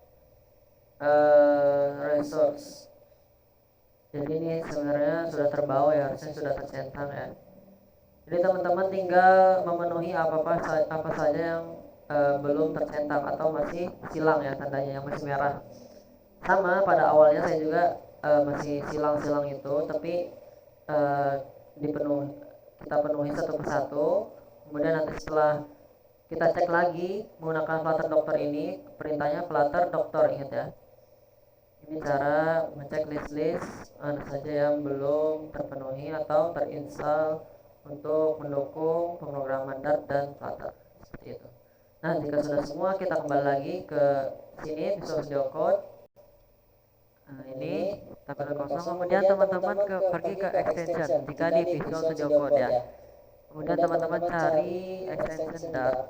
resource. Jadi ini sebenarnya sudah terbawa ya, harusnya sudah tercentang ya. Jadi teman-teman tinggal memenuhi apa saja yang belum tercentang atau masih silang ya, tandanya yang masih merah. Sama pada awalnya saya juga masih silang-silang itu, tapi uh, dipenuhi kita penuhi satu persatu. Kemudian nanti setelah kita cek lagi menggunakan Flutter Doctor ini, perintahnya Flutter Doctor, ingat ya. Ini cara mengecek list-list mana saja yang belum terpenuhi atau terinstall untuk mendukung pemrograman Dart dan Flutter, seperti itu. Nah, jika sudah semua, kita kembali lagi ke sini Visual Studio Code. Nah, ini tabel kosong. Kemudian teman-teman pergi ke extension jika di Visual Studio Code ya. Kemudian teman-teman cari extension Dart.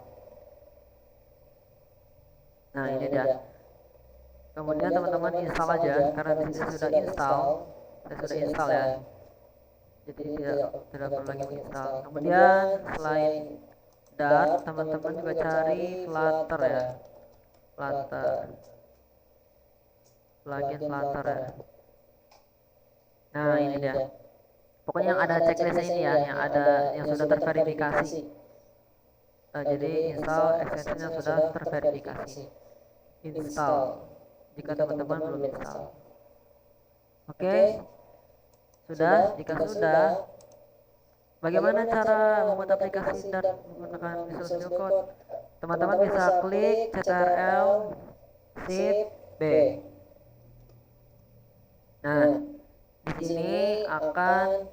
Nah, ini dia. Kemudian teman-teman install aja, karena di sini sudah install. Saya sudah install ya. Jadi tidak perlu lagi menginstal. Kemudian selain Dart, teman-teman juga cari Flutter ya. Flutter. Plugin Flutter ya. Nah, ini dia. Pokoknya yang ada checklistnya ini ya, yang sudah terverifikasi. Jadi install extension yang sudah terverifikasi. Install. Jika teman-teman belum install. Oke. Sudah? Jika sudah, bagaimana cara membuat aplikasi Dart menggunakan Visual Studio Code? Teman-teman bisa klik Ctrl Shift B. Nah, di sini akan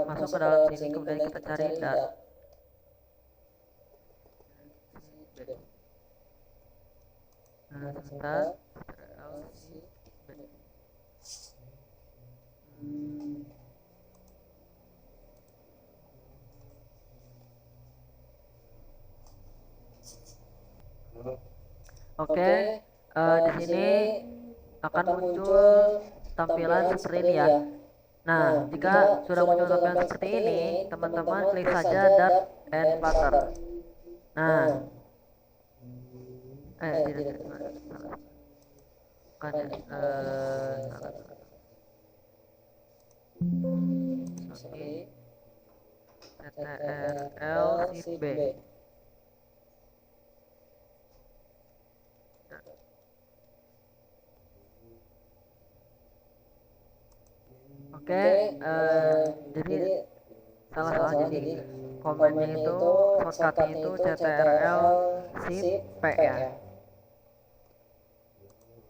masuk ke dalam sini, kemudian kita cari Dart. Nah, sebentar. Ctrl Shift B. Oke, di sini akan muncul tampilan seperti ini ya. Nah, jika sudah muncul tampilan seperti ini, teman-teman klik saja Dart and Flutter. Nah, tidak, salah. Bukan ya, salah. Oke, Ctrl Shift B. Oke, jadi salah jadi komennya itu shortcutnya itu Ctrl Shift P ya.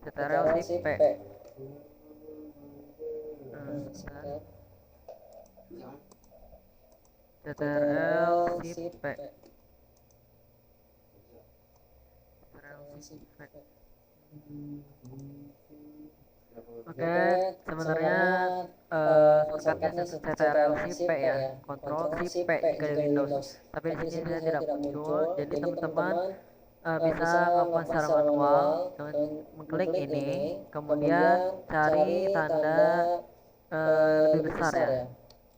Ctrl Shift P. Ctrl Shift P. Oke, sebenarnya shortcutnya Ctrl Shift P ya, Control Shift P jika di Windows. Tapi di sini saya tidak muncul, jadi teman-teman bisa melakukan secara manual dengan mengklik ini, kemudian cari tanda lebih besar ya.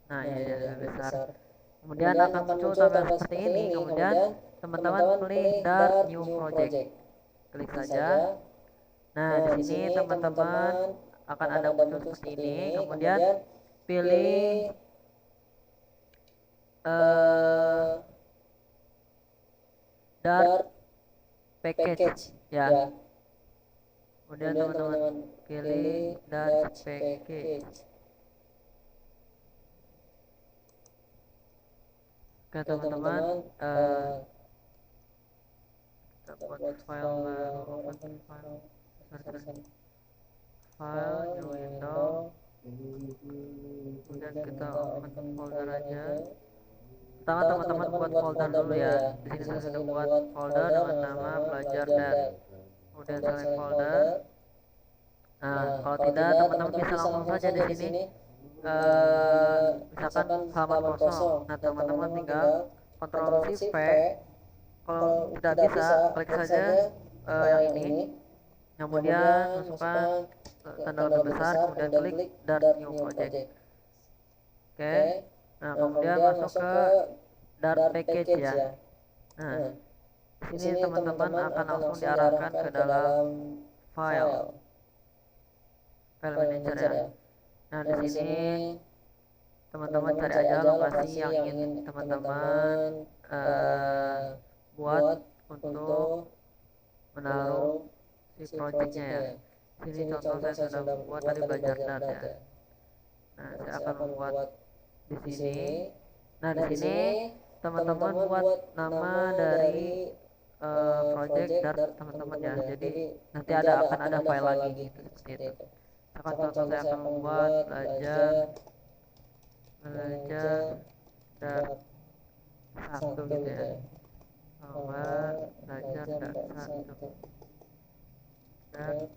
Nah, ini dia lebih besar. Kemudian akan muncul tampilan seperti ini, kemudian teman-teman pilih Dart New Project. Klik saja. Nah, di sini teman-teman akan ada muncul seperti ini, kemudian pilih Dart Package ya. Kemudian teman-teman pilih Dart Package. Oke teman-teman, kita buat file baru, open file, file new window, kemudian kita open folder aja, pertama teman-teman buat folder dulu ya. Di sini saya sudah buat folder dengan nama belajar dan kemudian select folder. Nah, kalau tidak teman-teman bisa langsung saja di sini misalkan halaman kosong. Nah, teman-teman tinggal Ctrl Shift V. Kalau tidak bisa, klik saja yang ini. Kemudian masukkan tanda lebih besar, kemudian klik Start New Project. Oke. Nah, kemudian masuk ke Dart Package ya. Nah, di sini teman-teman akan langsung diarahkan ke dalam file, file manager ya. Nah, di sini teman-teman cari aja lokasi yang ingin teman-teman eh, buat untuk menaruh si projectnya ya. Sini contoh saya sudah buat tadi belajar Dart ya. Nah, saya akan membuat di sini. Nah, di sini teman-teman buat nama dari project Dart teman-teman ya. Jadi nanti akan ada file lagi gitu seperti itu. Akan contoh saya akan membuat belajar Dart satu gitu ya. Bahwa belajar Dart satu. Dart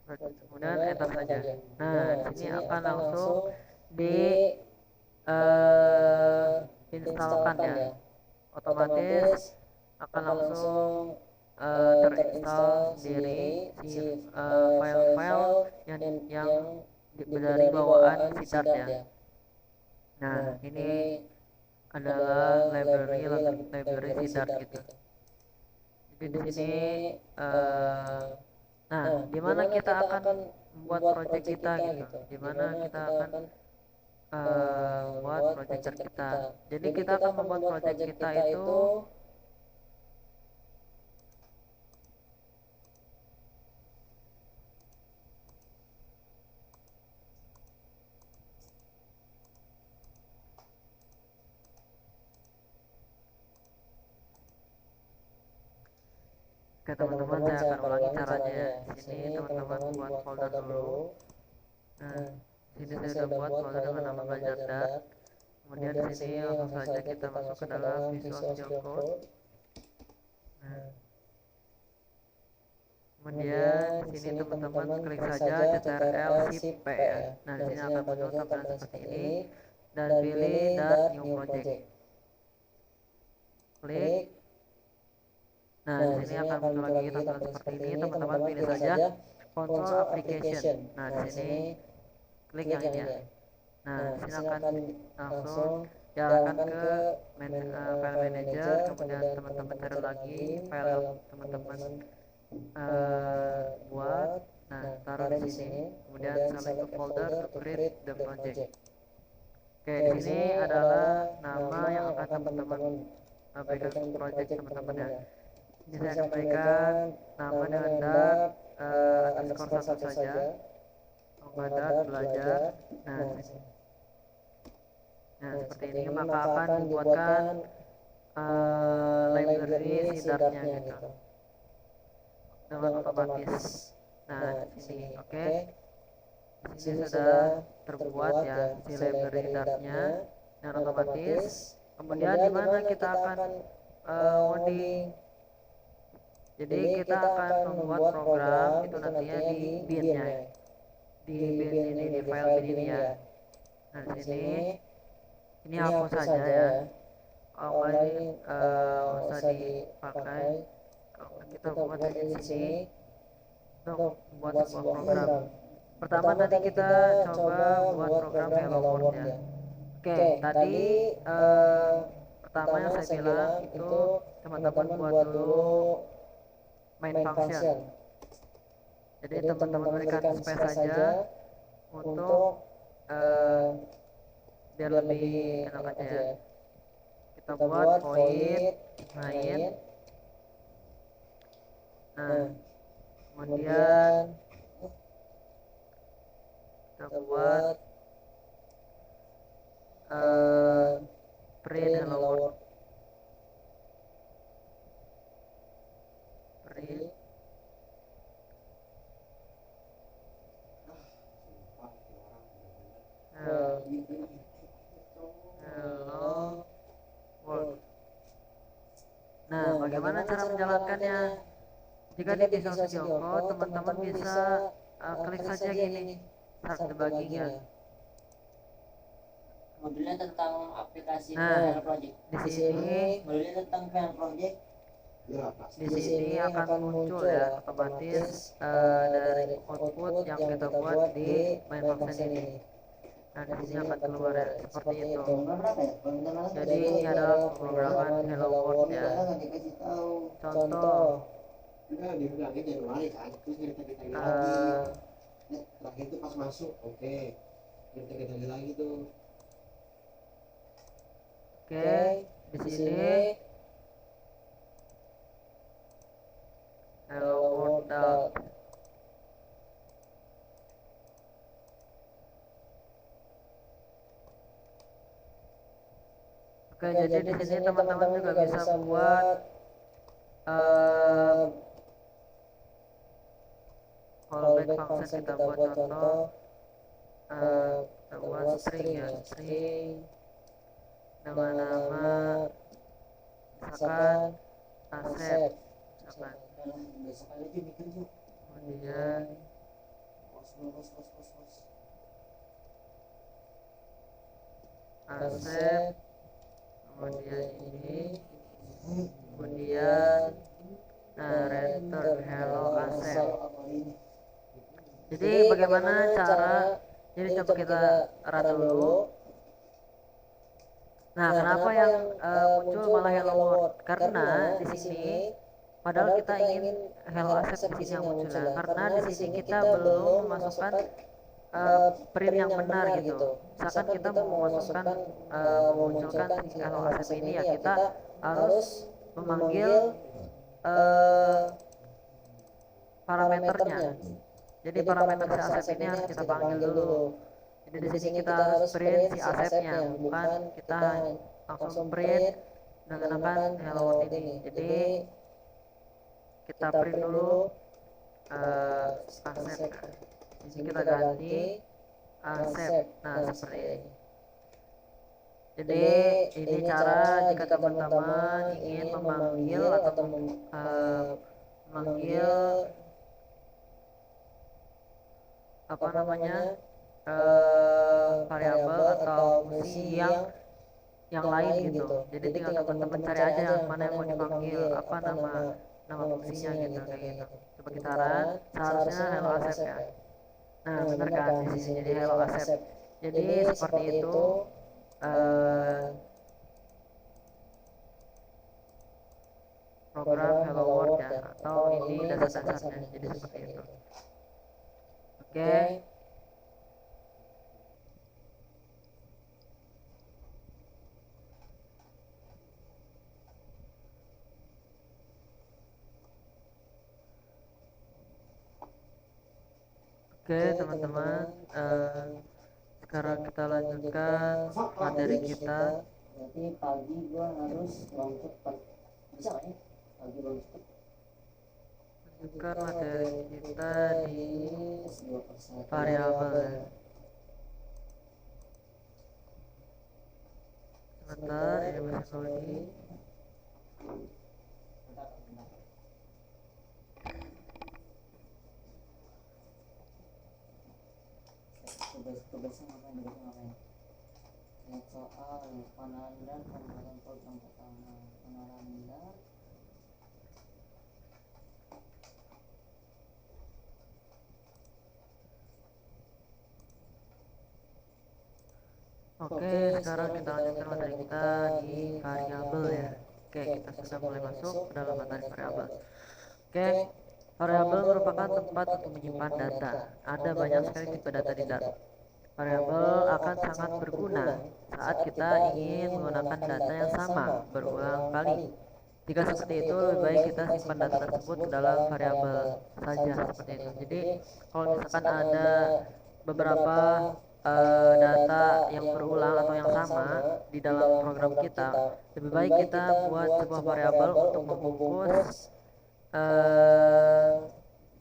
kemudian enter saja. Nah, di sini akan langsung di instalkan ya. Otomatis akan langsung terinstall sendiri si file-file yang dari bawaan Siddharth ya. Nah, ini adalah library Siddharth gitu. Jadi di sini nah, di mana kita akan membuat project kita gitu. Di mana kita akan buat project kita. Jadi kita akan membuat project kita itu Oke teman-teman, saya akan ulangi caranya ya. Di sini teman-teman buat folder dulu. Nah, di sini saya sudah buat folder dengan nama belajar Dart. Kemudian di sini langsung saja kita masuk ke dalam Visual Studio Code. Nah, kemudian di sini teman-teman klik saja Ctrl Shift P ya. Nah, di sini akan muncul tampilan seperti ini dan pilih Dart New Project. Klik. Nah, di sini akan muncul lagi tampilan seperti ini. Teman-teman pilih saja Control Application. Nah, di sini klik yang ini ya. Nah, di sini akan langsung diarahkan ke file manager. Kemudian teman-teman cari lagi file yang teman-teman buat. Nah, taruh di sini. Kemudian select a folder to create the project. Oke, di sini adalah nama yang akan teman-teman berikan project teman-teman ya. Ini saya akan berikan nama dengan Dart underscore satu saja. Dart belajar. Nah, seperti ini maka akan dibuatkan library si Dartnya gitu dengan otomatis. Nah, di sini oke. Di sini sudah terbuat ya si library Dartnya dan otomatis. Kemudian di mana kita akan modding. Jadi kita akan membuat program itu nantinya di bin-nya, di bin ini, di file bin ini ya. Nah, di sini ini hapus saja ya. Kalau ini usah dipakai. Kalau kita buat di sini untuk membuat sebuah program. Pertama tadi kita coba buat program Hello World ya. Oke, tadi pertama yang saya bilang itu teman-teman buat dulu main function. Jadi teman-teman berikan space saja untuk biar lebih enak aja ya. Kita buat void main. Nah, kemudian kita buat print hello world. Print. Nah, bagaimana cara menjalankannya? Jika di Visual Studio Code, teman-teman bisa klik saja gini, start debugging ya. Modulnya tentang aplikasi Nah, PL Project. di sini Modulnya tentang PL Project. di sini akan muncul ya otomatis dari output yang kita buat di main function ini. Nah, di sini akan keluar ya seperti itu. Jadi ini adalah pemrograman Hello World ya. Contoh, Udah dibilangnya Januari kan, terus kita lagi. Terakhir itu pas masuk, oke. Kita lagi tuh. oke, di sini Hello World dot. Oke, jadi di sini teman-teman juga bisa buat eh, callback function. Kita buat contoh kita buat string ya, string dengan nama misalkan Asep misalkan. Besok aja bikin tuh. Kemudian Asep, kemudian ini, kemudian return hello Asep. Jadi bagaimana cara, jadi coba kita run dulu. Nah, kenapa yang muncul malah hello world? Karena di sini padahal kita ingin hello Asep di sini yang muncul ya. Karena di sini kita belum memasukkan print yang benar gitu. Misalkan kita mau memasukkan memunculkan si hello Asep ini ya, kita harus memanggil parameternya. Jadi parameter si Asep ini harus kita panggil dulu. Jadi di sini kita harus print si Asepnya, bukan kita langsung print menggunakan hello world ini. Jadi kita print dulu Asep. Di sini kita ganti Asep. Nah, seperti ini. Jadi ini cara jika teman-teman ingin memanggil atau memanggil apa namanya variabel atau fungsi yang lain gitu. Jadi tinggal teman-teman cari aja yang mana yang mau dipanggil, apa nama fungsinya gitu kayak gitu. Coba kita run, seharusnya hello Asep ya. Nah, bener kan di sini jadi hello Asep. Jadi seperti itu program Hello World ya, atau ini dasar-dasarnya. Jadi seperti itu. Oke. Oke teman-teman, sekarang kita lanjutkan materi kita. Berarti pagi gua harus bangun cepat. Bisa nggak ya? Pagi bangun cepat. Lanjutkan materi kita di variabel ya. Sebentar, ini masih lagi. Tugasnya ngapain? Lihat soal pengenalan dan pembuatan program pertama. Pengenalan dan Oke, sekarang kita lanjutkan materi kita di variabel ya. Oke, kita sudah mulai masuk ke dalam materi variabel. Oke, variabel merupakan tempat untuk menyimpan data. Ada banyak sekali tipe data di data. Variabel akan sangat berguna saat kita ingin menggunakan data yang sama berulang kali. Jika seperti itu, lebih baik kita simpan data tersebut ke dalam variabel saja seperti itu. Jadi, kalau misalkan ada beberapa data yang berulang atau yang sama di dalam program kita, lebih baik kita buat sebuah variabel untuk membungkus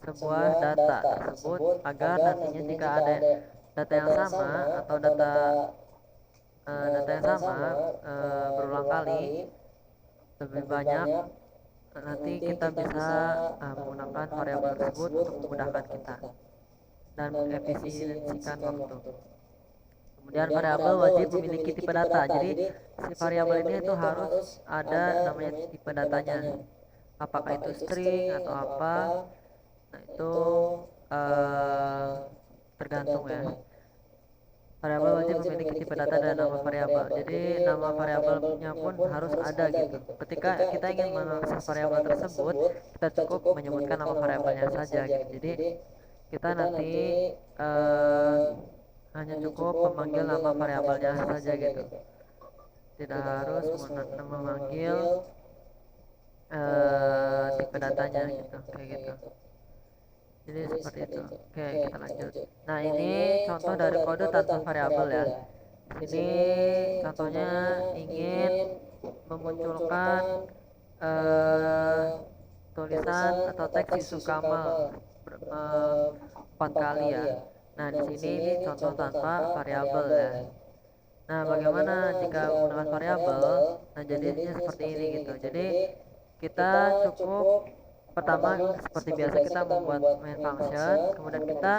sebuah data tersebut agar nantinya jika ada data yang sama atau data yang sama berulang kali lebih banyak nanti kita bisa menggunakan variabel tersebut untuk memudahkan kita dan mengefisiensikan waktu. Kemudian variabel wajib memiliki tipe data. Jadi si variabel ini itu harus ada namanya tipe datanya. Apakah itu string atau apa? Nah, itu eh, tergantung ya. Variabel wajib memiliki tipe data dan nama variabel. Jadi nama variabelnya pun harus ada gitu. Ketika kita ingin mengakses variabel tersebut, kita cukup menyebutkan nama variabelnya saja gitu. Jadi kita nanti eh, hanya cukup memanggil nama variabelnya saja gitu. Tidak harus memanggil tipe datanya gitu, kayak gitu. Jadi seperti itu. Oke, kita lanjut. Nah, ini contoh dari kode tanpa variabel ya. Di sini contohnya ingin memunculkan eh, tulisan atau teks Yusuf Kamal empat kali ya. Nah, di sini ini contoh tanpa variabel ya. Nah, bagaimana jika menggunakan variabel? Nah, jadinya seperti ini gitu. Jadi kita cukup pertama seperti biasa kita membuat main function, kemudian kita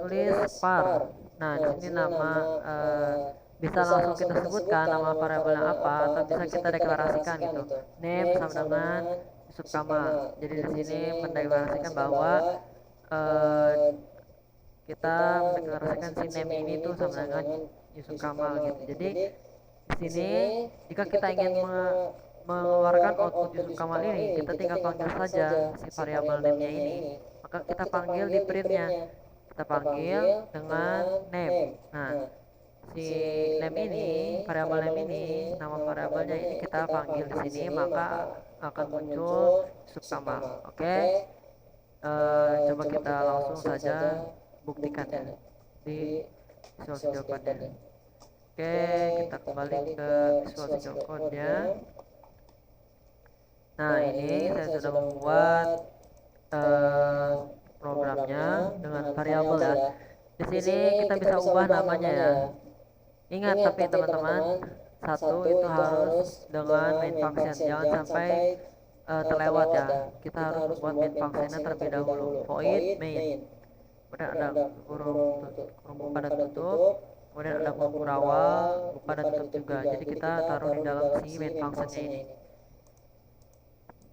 tulis var. Nah, di sini nama bisa langsung kita sebutkan nama variabelnya apa atau bisa kita deklarasikan gitu. Name sama dengan Yusuf Kamal. Jadi di sini mendeklarasikan bahwa eh, kita mendeklarasikan si name ini tuh sama dengan Yusuf Kamal gitu. Jadi di sini jika kita ingin mengeluarkan output Yusuf Kamal ini, kita tinggal panggil saja si variabel name-nya ini. Maka kita panggil di print-nya. Kita panggil dengan name. Nah, si name ini, variabel name ini, nama variabelnya ini kita panggil di sini, maka akan muncul Yusuf Kamal. Oke. Coba kita langsung saja buktikan ya di Visual Studio Code-nya. Oke, kita kembali ke Visual Studio Code-nya. Nah, ini saya sudah membuat eh, programnya dengan variabel ya. Di sini kita bisa ubah namanya ya. Ingat tapi teman-teman, satu itu harus dengan main function. Jangan sampai terlewat ya. Kita harus membuat main functionnya terlebih dahulu. Void main. Kemudian ada kurung buka dan tutup. Kemudian ada kurung berawal, buka dan tutup juga. Jadi kita taruh di dalam si main functionnya ini.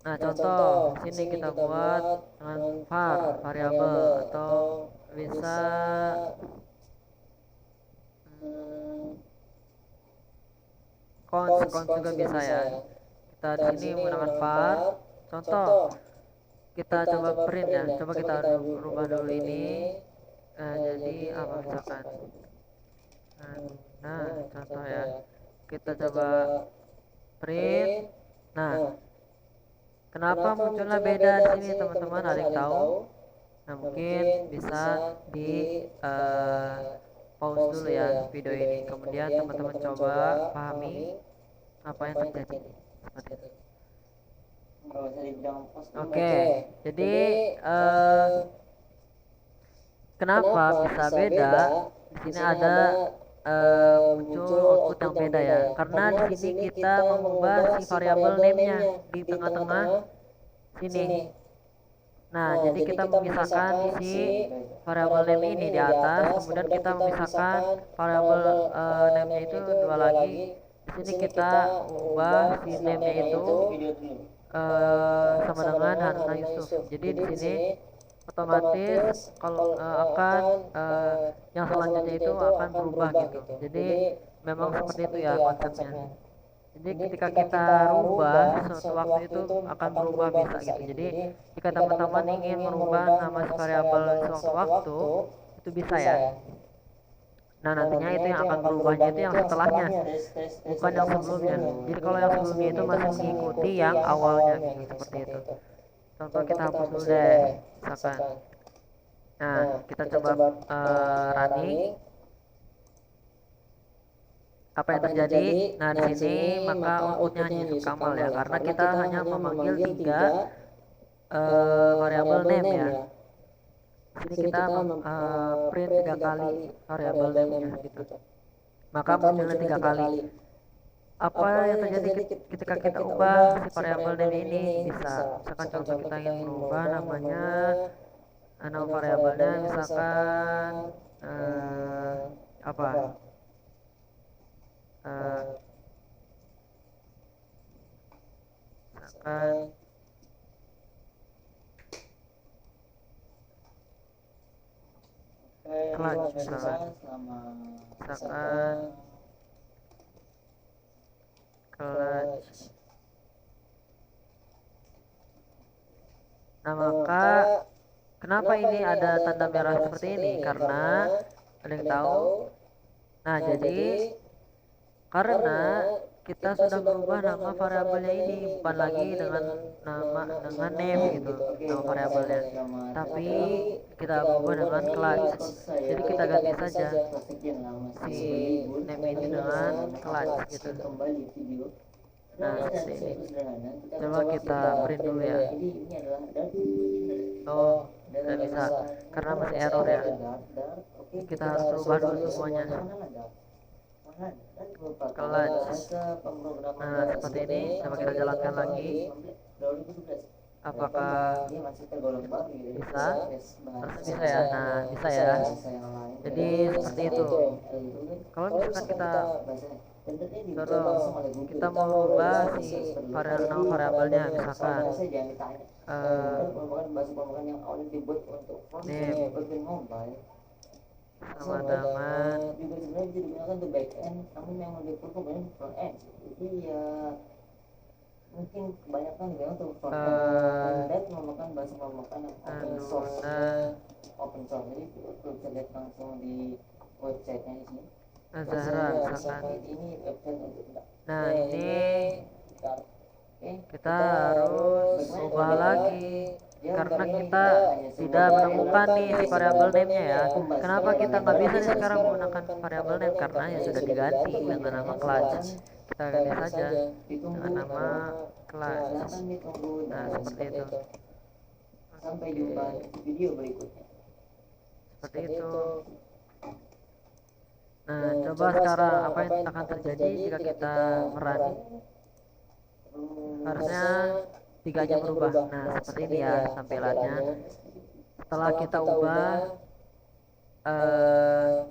Nah, contoh sini kita buat dengan var variabel atau bisa hmm, cons juga bisa ya. Kita di sini menggunakan var. Contoh kita coba print ya. Coba kita rubah dulu ini. Jadi apa misalkan? Nah, contoh ya. Kita coba print. Nah, kenapa munculnya beda di sini teman-teman? Ada yang tahu? Nah, mungkin bisa di pause dulu ya video ini. Kemudian teman-teman coba pahami apa yang terjadi. Seperti itu. Oke, jadi kenapa bisa beda? Di sini ada muncul output yang beda ya. Karena di sini kita mengubah si variabel name-nya di tengah-tengah sini. Nah, jadi kita memisahkan si variabel name ini di atas, kemudian kita memisahkan variabel name-nya itu dua lagi. Di sini kita ubah si name-nya itu sama dengan Hana Yusuf. Jadi di sini otomatis kalau akan yang selanjutnya itu akan berubah gitu. Jadi memang seperti itu ya konsepnya. Jadi ketika kita rubah suatu waktu itu akan berubah bisa gitu. Jadi jika teman-teman ingin merubah nama variabel suatu waktu itu bisa ya. Nah, nantinya itu yang akan berubahnya itu yang setelahnya, bukan yang sebelumnya. Jadi kalau yang sebelumnya itu masih mengikuti yang awalnya gitu, seperti itu. Contoh kita hapus dulu deh, misalkan. Nah, kita coba running. Apa yang terjadi? Nah, di sini maka outputnya hanya Yusuf Kamal ya, karena kita hanya memanggil tiga variabel name ya. Di sini kita print tiga kali variabel name-nya gitu. Maka munculnya tiga kali. apa yang terjadi ketika kita ubah si variabel name ini bisa misalkan contoh kita ingin merubah namanya nama variabelnya misalkan eh, apa eh, misalkan clutch misalkan misalkan clutch. Nah, maka kenapa ini ada tanda merah seperti ini? Karena ada yang tahu. Nah, jadi karena kita sudah merubah nama variabelnya ini bukan lagi dengan name gitu, nama variabelnya. Tapi kita ubah dengan clutch. Jadi kita ganti saja si name ini dengan clutch gitu. Nah, seperti ini. Coba kita print dulu ya. Oh, tidak bisa karena masih error ya. Kita harus rubah dulu semuanya. Clutch. Nah, seperti ini. Coba kita jalankan lagi. Apakah bisa? Harusnya bisa ya. Nah, bisa ya. Jadi seperti itu. Kalau misalkan kita kita mau rubah si nama variabelnya misalkan eh, name sama dengan Zahra misalkan. Nah, ini kita harus ubah lagi karena kita tidak menemukan nih si variabel name-nya ya. Kenapa kita nggak bisa nih sekarang menggunakan variabel name? Karena ya sudah diganti dengan nama clutch. Kita ganti saja dengan nama clutch. Nah, seperti itu. Seperti itu. Nah, coba sekarang apa yang akan terjadi jika kita merun? Harusnya tiganya berubah. Nah, seperti ini ya tampilannya. Setelah kita ubah eh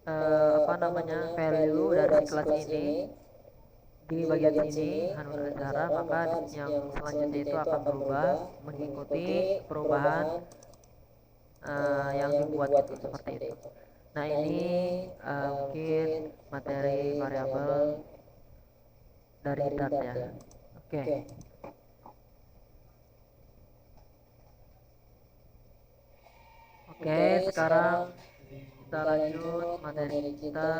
apa namanya value dari si kelas ini di bagian sini Hanur Zahra, maka yang selanjutnya itu akan berubah mengikuti perubahan yang dibuat gitu seperti itu. Nah, ini mungkin materi variabel dari Dart ya. Oke. Oke, sekarang kita lanjut materi kita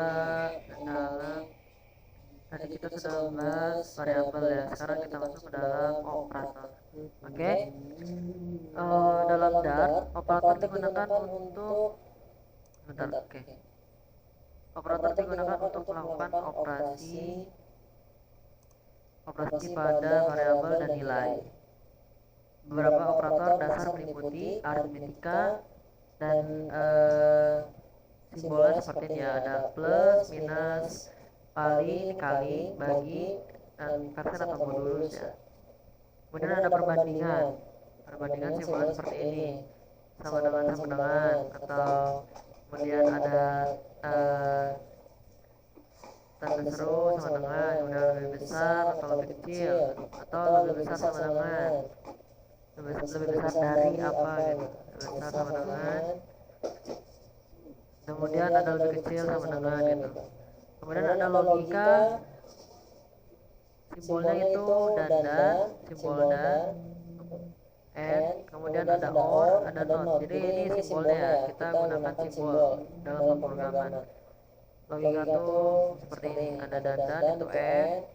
dalam tadi kita sudah membahas variabel ya. Sekarang kita masuk ke dalam operator. Oke. Dalam Dart, operator digunakan untuk bentar, oke. Operator digunakan untuk melakukan operasi pada variabel dan nilai. Beberapa operator dasar meliputi aritmetika dan simbolnya seperti ini ya, ada plus, minus, kali, bagi, dan persen atau modulus ya. Kemudian ada perbandingan. Perbandingan simbolnya seperti ini, sama dengan, atau kemudian ada tanda seru sama dengan, kemudian lebih besar atau lebih kecil, atau lebih besar sama dengan, lebih besar dari apa gitu, lebih besar sama dengan, kemudian ada lebih kecil sama dengan gitu. Kemudian ada logika, simbolnya itu simbol dan, and kemudian ada or, ada not. Jadi ini simbolnya ya, kita gunakan simbol dalam pemrograman. Logika tuh seperti ini, ada itu and,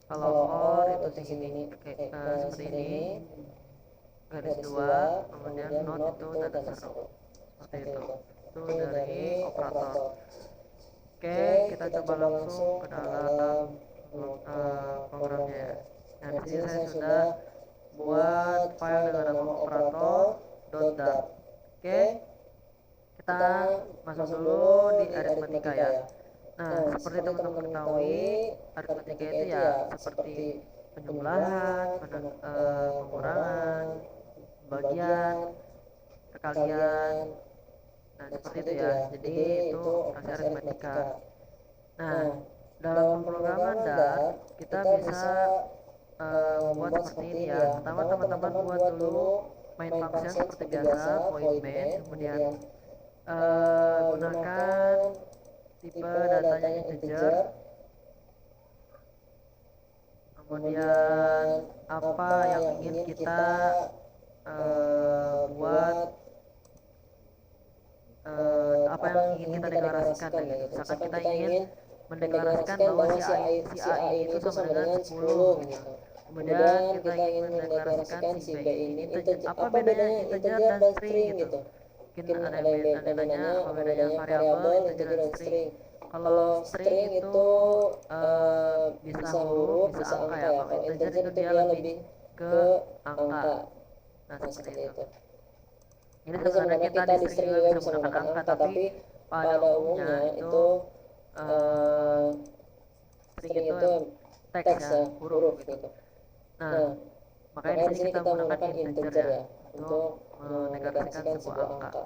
kalau or itu segini, seperti ini, garis dua, kemudian not itu tanda seru, seperti itu dari operator. Oke, kita coba langsung ke dalam programnya ya. Nah, di sini saya sudah buat file dengan nama operator.dart. Oke, kita masuk dulu di aritmetika ya. Nah, seperti teman-teman ketahui, aritmetika itu ya seperti penjumlahan, pengurangan, pembagian, perkalian. Nah, seperti itu ya. Jadi itu operasi aritmetika. Nah, dalam pemrograman Dart kita bisa membuat seperti ini ya. Pertama teman-teman buat dulu main function seperti biasa, point main, kemudian gunakan tipe datanya integer, kemudian apa yang ingin kita buat, apa yang ingin kita deklarasikan lah gitu. Misalkan kita ingin mendeklarasikan bahwa si A ini itu sama dengan 10 gitu. Kemudian kita ingin mendeklarasikan si B ini integer. Apa bedanya integer dan string gitu? Mungkin ada yang nanya apa bedanya variabel, integer dan string. Kalau string itu bisa huruf, bisa angka ya. Kalau integer itu dia lebih ke angka. Nah, seperti itu. Jadi sebenarnya kita di string juga bisa menggunakan angka, tapi pada umumnya itu eh, string itu teks ya, huruf gitu. Nah, makanya di sini kita menggunakan integer ya untuk mendeklarasikan sebuah angka.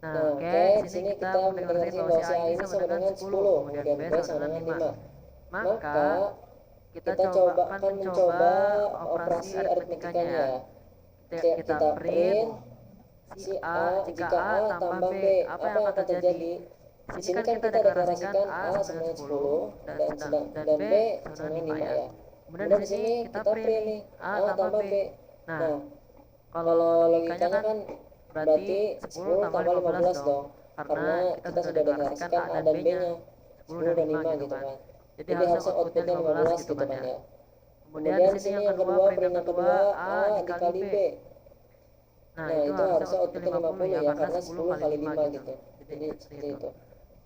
Nah, oke, di sini kita mendeklarasikan bahwa si A ini sama dengan 10, kemudian B sama dengan 5. Maka kita akan mencoba operasi aritmetikanya. Kita print si A, jika A tambah B, apa yang akan terjadi? Di sini kan kita deklarasikan A sama dengan 10 dan B sama dengan 5 ya. Kemudian di sini kita print nih A tambah B. Nah, kalau logikanya kan berarti 10 tambah 15 dong. Karena kita sudah deklarasikan A dan B-nya 10 dan 5 gitu kan. Jadi harusnya outputnya 15 gitu kan ya. Kemudian di sini yang kedua, print yang kedua A dikali B. Nah, itu harusnya outputnya 50 ya, karena 10 kali 5 gitu. Jadi seperti itu.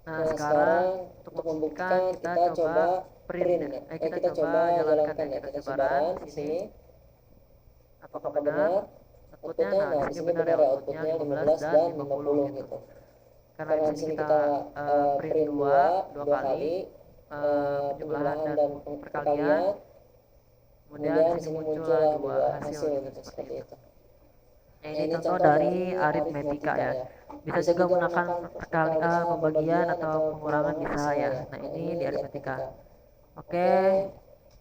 Nah, sekarang untuk membuktikan kita coba print ya. Kita coba jalankan ya, kita sebaran di sini. Apakah benar? Outputnya, nah di sini benar ya, outputnya 15 dan 50 gitu. Karena di sini kita print dua kali penjumlahan dan perkalian. Kemudian di sini muncullah dua hasil gitu, seperti itu. Nah, ini contoh dari aritmetika ya. Bisa juga menggunakan pembagian atau pengurangan bisa ya. Nah, ini di aritmetika. Oke,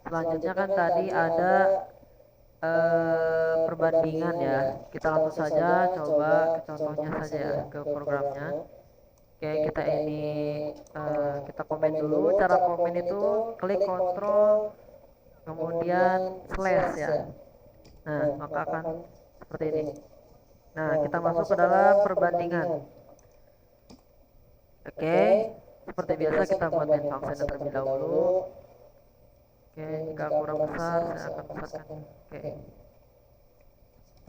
selanjutnya kan tadi ada perbandingan ya. Kita langsung saja coba ke contohnya saja ya, ke programnya. Oke, kita ini kita komen dulu. Cara komen itu klik kontrol kemudian slash ya. Nah, maka akan seperti ini. Nah, kita masuk ke dalam perbandingan. Oke, seperti biasa kita buat main function terlebih dahulu. Oke, jika kurang besar saya akan besarkan. Oke,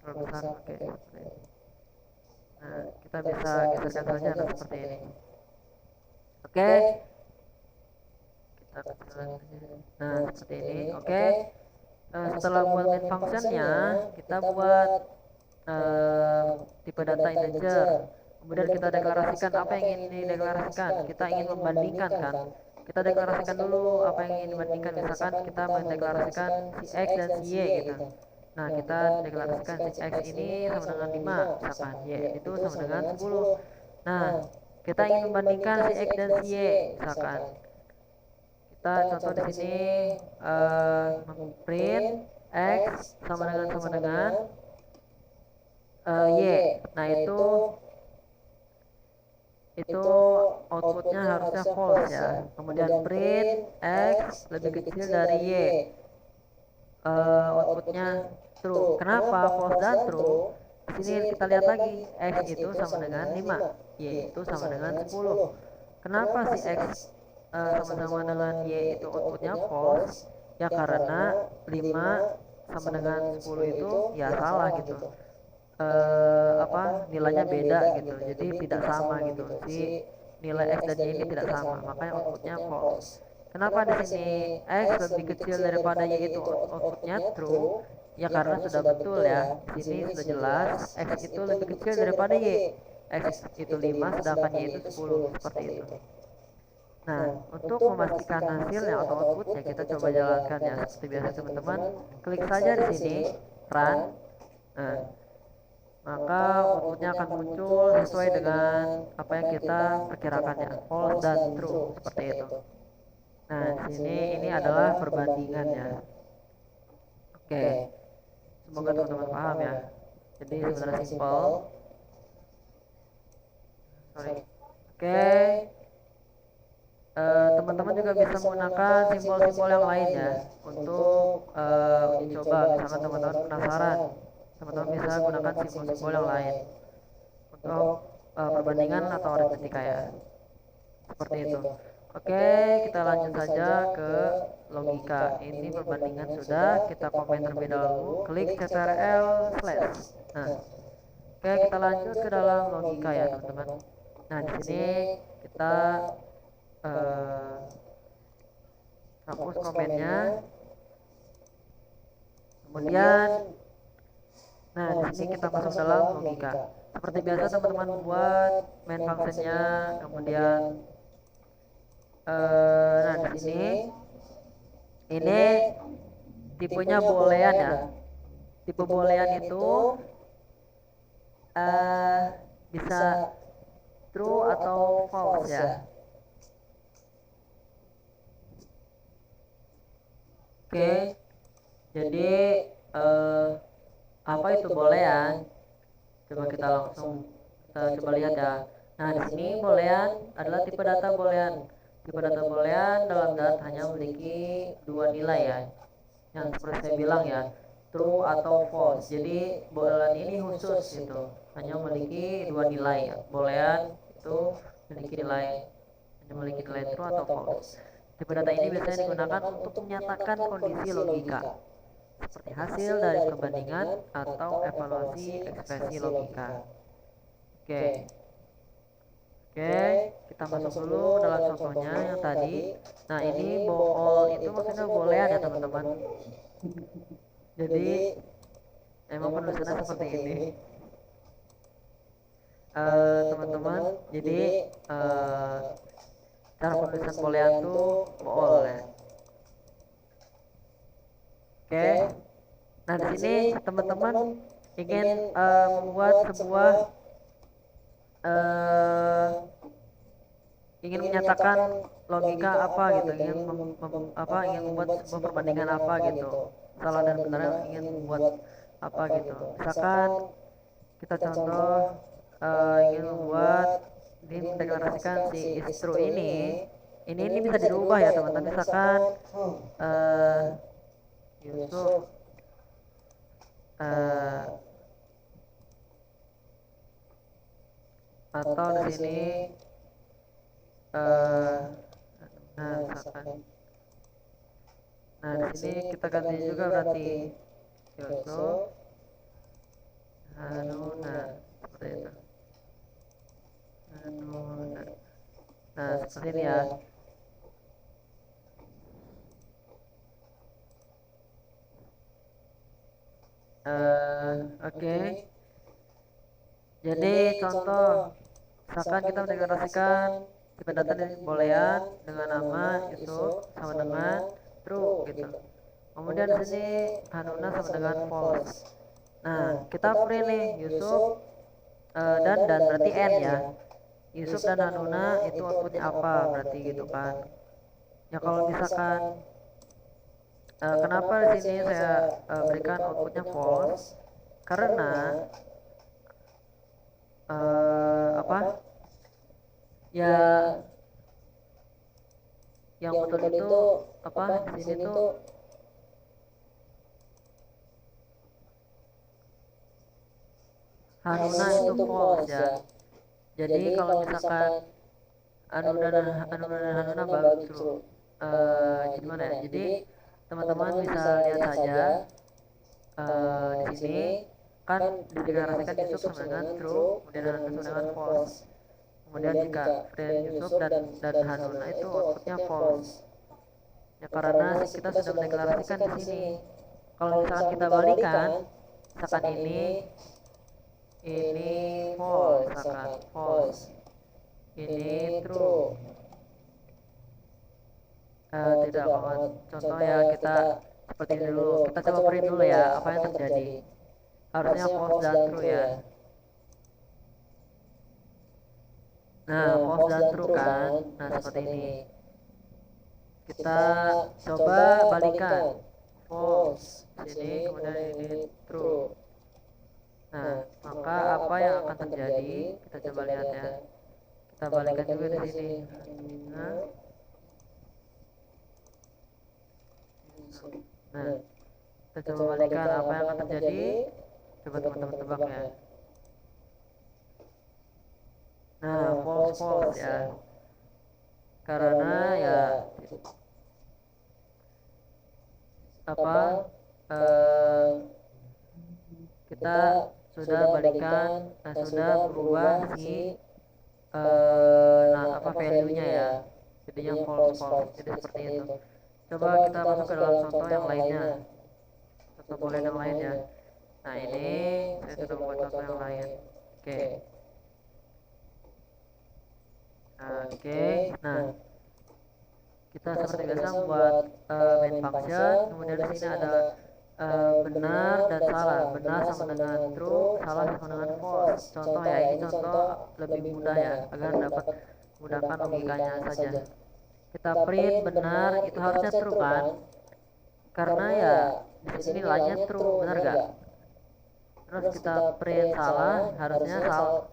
kurang besar. Oke, seperti ini. Nah, kita bisa geserkan saja nah, seperti ini. Oke, kita kecilkan saja. Nah, seperti ini. Oke, setelah buat main functionnya, kita buat tipe data integer. Kemudian kita deklarasikan apa yang ingin dideklarasikan. Kita ingin membandingkan kan. Kita deklarasikan dulu apa yang ingin dibandingkan. Misalkan kita mendeklarasikan si X dan si Y gitu. Nah, kita deklarasikan si X ini sama dengan 5, misalkan Y itu sama dengan 10. Nah, kita ingin membandingkan si X dan si Y, misalkan. Kita contoh di sini print X sama dengan Y. Nah, itu outputnya harusnya false ya. Kemudian print X lebih kecil dari Y, outputnya true. Kenapa false dan true? Di sini kita lihat lagi, X itu sama dengan 5, Y itu sama dengan 10. Kenapa si X sama-sama dengan Y itu outputnya false? Ya karena 5 sama dengan 10 itu ya salah gitu. Nilainya beda gitu, jadi tidak sama gitu, si nilai X dan Y ini tidak sama, makanya outputnya false. Kenapa di sini X lebih kecil daripada Y itu outputnya true? Ya karena sudah betul ya, di sini sudah jelas X itu lebih kecil daripada Y. X itu 5 sedangkan Y itu 10, seperti itu. Nah, untuk memastikan hasilnya atau outputnya kita coba jalankan ya. Seperti biasa teman-teman, klik saja di sini, run. Nah, maka outputnya akan muncul sesuai dengan apa yang kita perkirakan ya, false dan true seperti itu. Nah, di sini ini adalah perbandingan ya. Oke, semoga teman-teman paham ya. Jadi sebenarnya simple. Sorry. Oke, teman-teman juga bisa menggunakan simbol-simbol yang lain ya untuk uji coba. Misalkan teman-teman penasaran, teman-teman bisa gunakan simbol-simbol yang lain untuk perbandingan atau aritmetika ya. Seperti itu. Oke, kita lanjut saja ke logika. Ini perbandingan sudah, kita komen terlebih dahulu, klik CTRL slash. Nah, oke kita lanjut ke dalam logika ya teman-teman. Nah, di sini kita eh, hapus komennya. Kemudian, nah di sini kita masuk dalam logika. Seperti biasa teman-teman buat main functionnya, kemudian nah di sini ini tipenya boolean ya. Tipe boolean itu eh bisa true atau false ya. Oke, jadi eh apa itu boolean? Coba kita langsung coba lihat ya. Nah, di sini boolean adalah tipe data boolean. Tipe data boolean dalam dat hanya memiliki dua nilai ya. Yang seperti saya bilang ya, true atau false. Jadi boolean ini khusus gitu. Hanya memiliki dua nilai ya. Boolean itu memiliki nilai hanya memiliki nilai true atau false. Tipe data ini biasanya digunakan untuk menyatakan kondisi logika seperti hasil dari perbandingan atau evaluasi ekspresi logika. Oke, oke, kita masuk dulu dalam contohnya yang tadi. Nah, ini bool itu maksudnya boolean ya teman-teman. Jadi emang penulisannya seperti ini. Teman-teman, jadi cara penulisan boolean tuh bool ya. Oke. Nah, di sini teman-teman ingin membuat sebuah eh, ingin menyatakan logika apa gitu, ingin membuat sebuah perbandingan apa gitu, salah dan benar ingin membuat apa gitu. Misalkan kita contoh ingin membuat ini mendeklarasikan si is true ini bisa dirubah ya teman-teman. Misalkan eh, Yusuf eh, atau di sini eh, nah misalkan nah di sini kita ganti juga berarti Yusuf Hanuna seperti itu. Hanuna. Nah seperti ini ya. Oke. Jadi contoh, misalkan kita mendeklarasikan tipe data dari boolean dengan nama Yusuf sama dengan true gitu. Kemudian di sini Hanuna sama dengan false. Nah, kita print nih Yusuf dan berarti N ya. Yusuf dan Hanuna itu outputnya apa berarti gitu kan. Ya kalau misalkan kenapa di sini saya berikan outputnya false? Karena apa? Ya yang betul itu apa di sini tuh Hanuna itu false ya. Jadi kalau misalkan Anu dan Hanuna baru true. Jadi mana ya? Jadi teman-teman bisa lihat saja di sini kan dideklarasikan Yusuf sama dengan true, kemudian Hanuna sama dengan false. Kemudian jika friend Yusuf dan Hanuna itu outputnya false. Ya karena kita sudah mendeklarasikan di sini. Kalau misalkan kita balikan, misalkan ini false, misalkan false, ini true. Tidak kalau contoh ya kita seperti ini dulu. Kita coba print dulu ya apa yang terjadi. Harusnya false dan true ya. Nah, false dan true kan. Nah, seperti ini. Kita coba balikan. False. Sini kemudian ini true. Nah, maka apa yang akan terjadi? Kita coba lihat ya. Kita balikan juga di sini. Nah, nah, kita coba balikan apa yang akan terjadi. Coba teman-teman tebak ya. Nah, false false ya. Karena ya apa eh, kita sudah balikan, sudah berubah si nah apa value-nya ya. Jadinya false false. Jadi seperti itu. Coba kita masuk ke dalam contoh yang lainnya. Contoh boolean yang lain ya. Nah, ini saya sudah membuat contoh yang lain. Oke. Oke. Nah, kita seperti biasa membuat main function, kemudian di sini ada benar dan salah. Benar sama dengan true, salah sama dengan false. Contoh ya, ini contoh lebih mudah ya, agar dapat mudahkan logikanya saja. Kita print benar, itu harusnya true kan? Karena ya di sini nilainya true, benar gak? Terus kita print salah, harusnya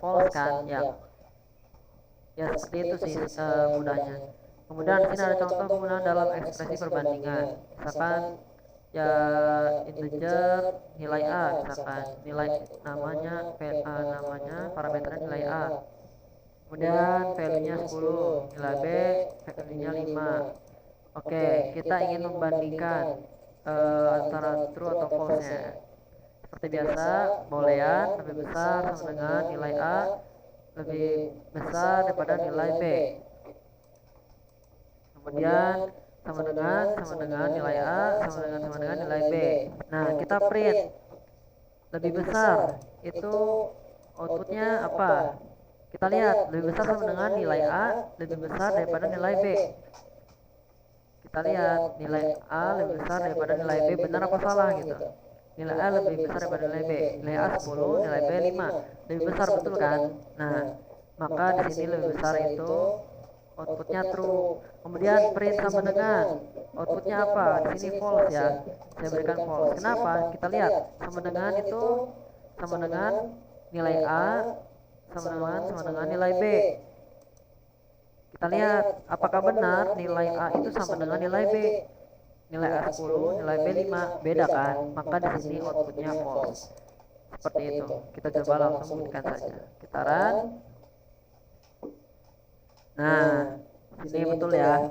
false kan? Ya, ya seperti itu sih mudahnya. Kemudian di sini ada contoh penggunaan dalam ekspresi perbandingan. Misalkan ya integer nilai A, misalkan nilai namanya namanya parameternya nilai A. Kemudian value-nya 10, nilai B value-nya 5. Oke, kita ingin membandingkan antara true atau false-nya. Seperti biasa, boolean lebih besar sama dengan nilai A lebih besar daripada nilai B. Kemudian sama dengan nilai A sama dengan nilai B. Nah, kita print lebih besar itu outputnya apa? Kita lihat lebih besar sama dengan nilai A lebih besar daripada nilai B. Kita lihat nilai A lebih besar daripada nilai B, benar apa salah gitu. Nilai A lebih besar daripada nilai B. Nilai A 10, nilai B 5. Lebih besar betul kan? Nah, maka di sini lebih besar itu outputnya true. Kemudian print sama dengan outputnya apa? Di sini false ya. Saya berikan false. Kenapa? Kita lihat sama dengan itu sama dengan nilai A sama dengan nilai B. Kita lihat apakah benar nilai A itu sama dengan nilai B. Nilai A 10, nilai B 5, beda kan? Maka di sini outputnya false. Seperti itu. Kita coba langsung buktikan saja. Kita run. Nah, sini betul ya.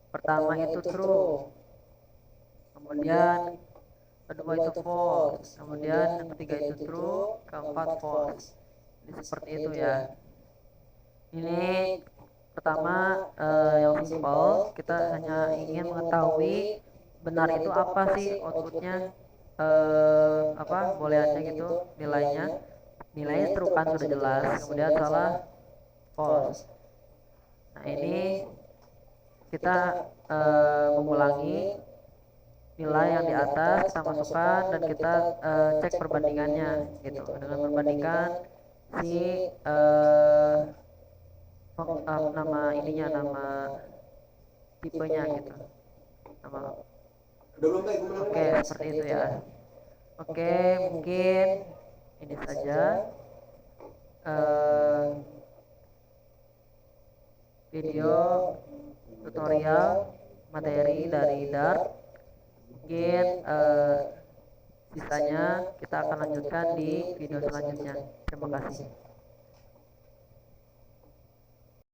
Pertama itu true. Kemudian kedua itu false. Kemudian yang ketiga itu true, keempat false. Jadi seperti itu ya. Ini pertama yang simple, kita hanya ingin mengetahui benar itu apa sih outputnya, apa booleannya gitu, nilainya true kan sudah jelas, kemudian salah false. Nah, ini kita mengulangi nilai yang di atas, kita masukkan dan kita cek perbandingannya gitu, dengan membandingkan si nama ininya, nama tipenya gitu, nama. Oke, seperti itu ya. Oke, mungkin ini saja eh, video tutorial materi dari Dart. Mungkin sisanya kita akan lanjutkan di video selanjutnya. Terima kasih.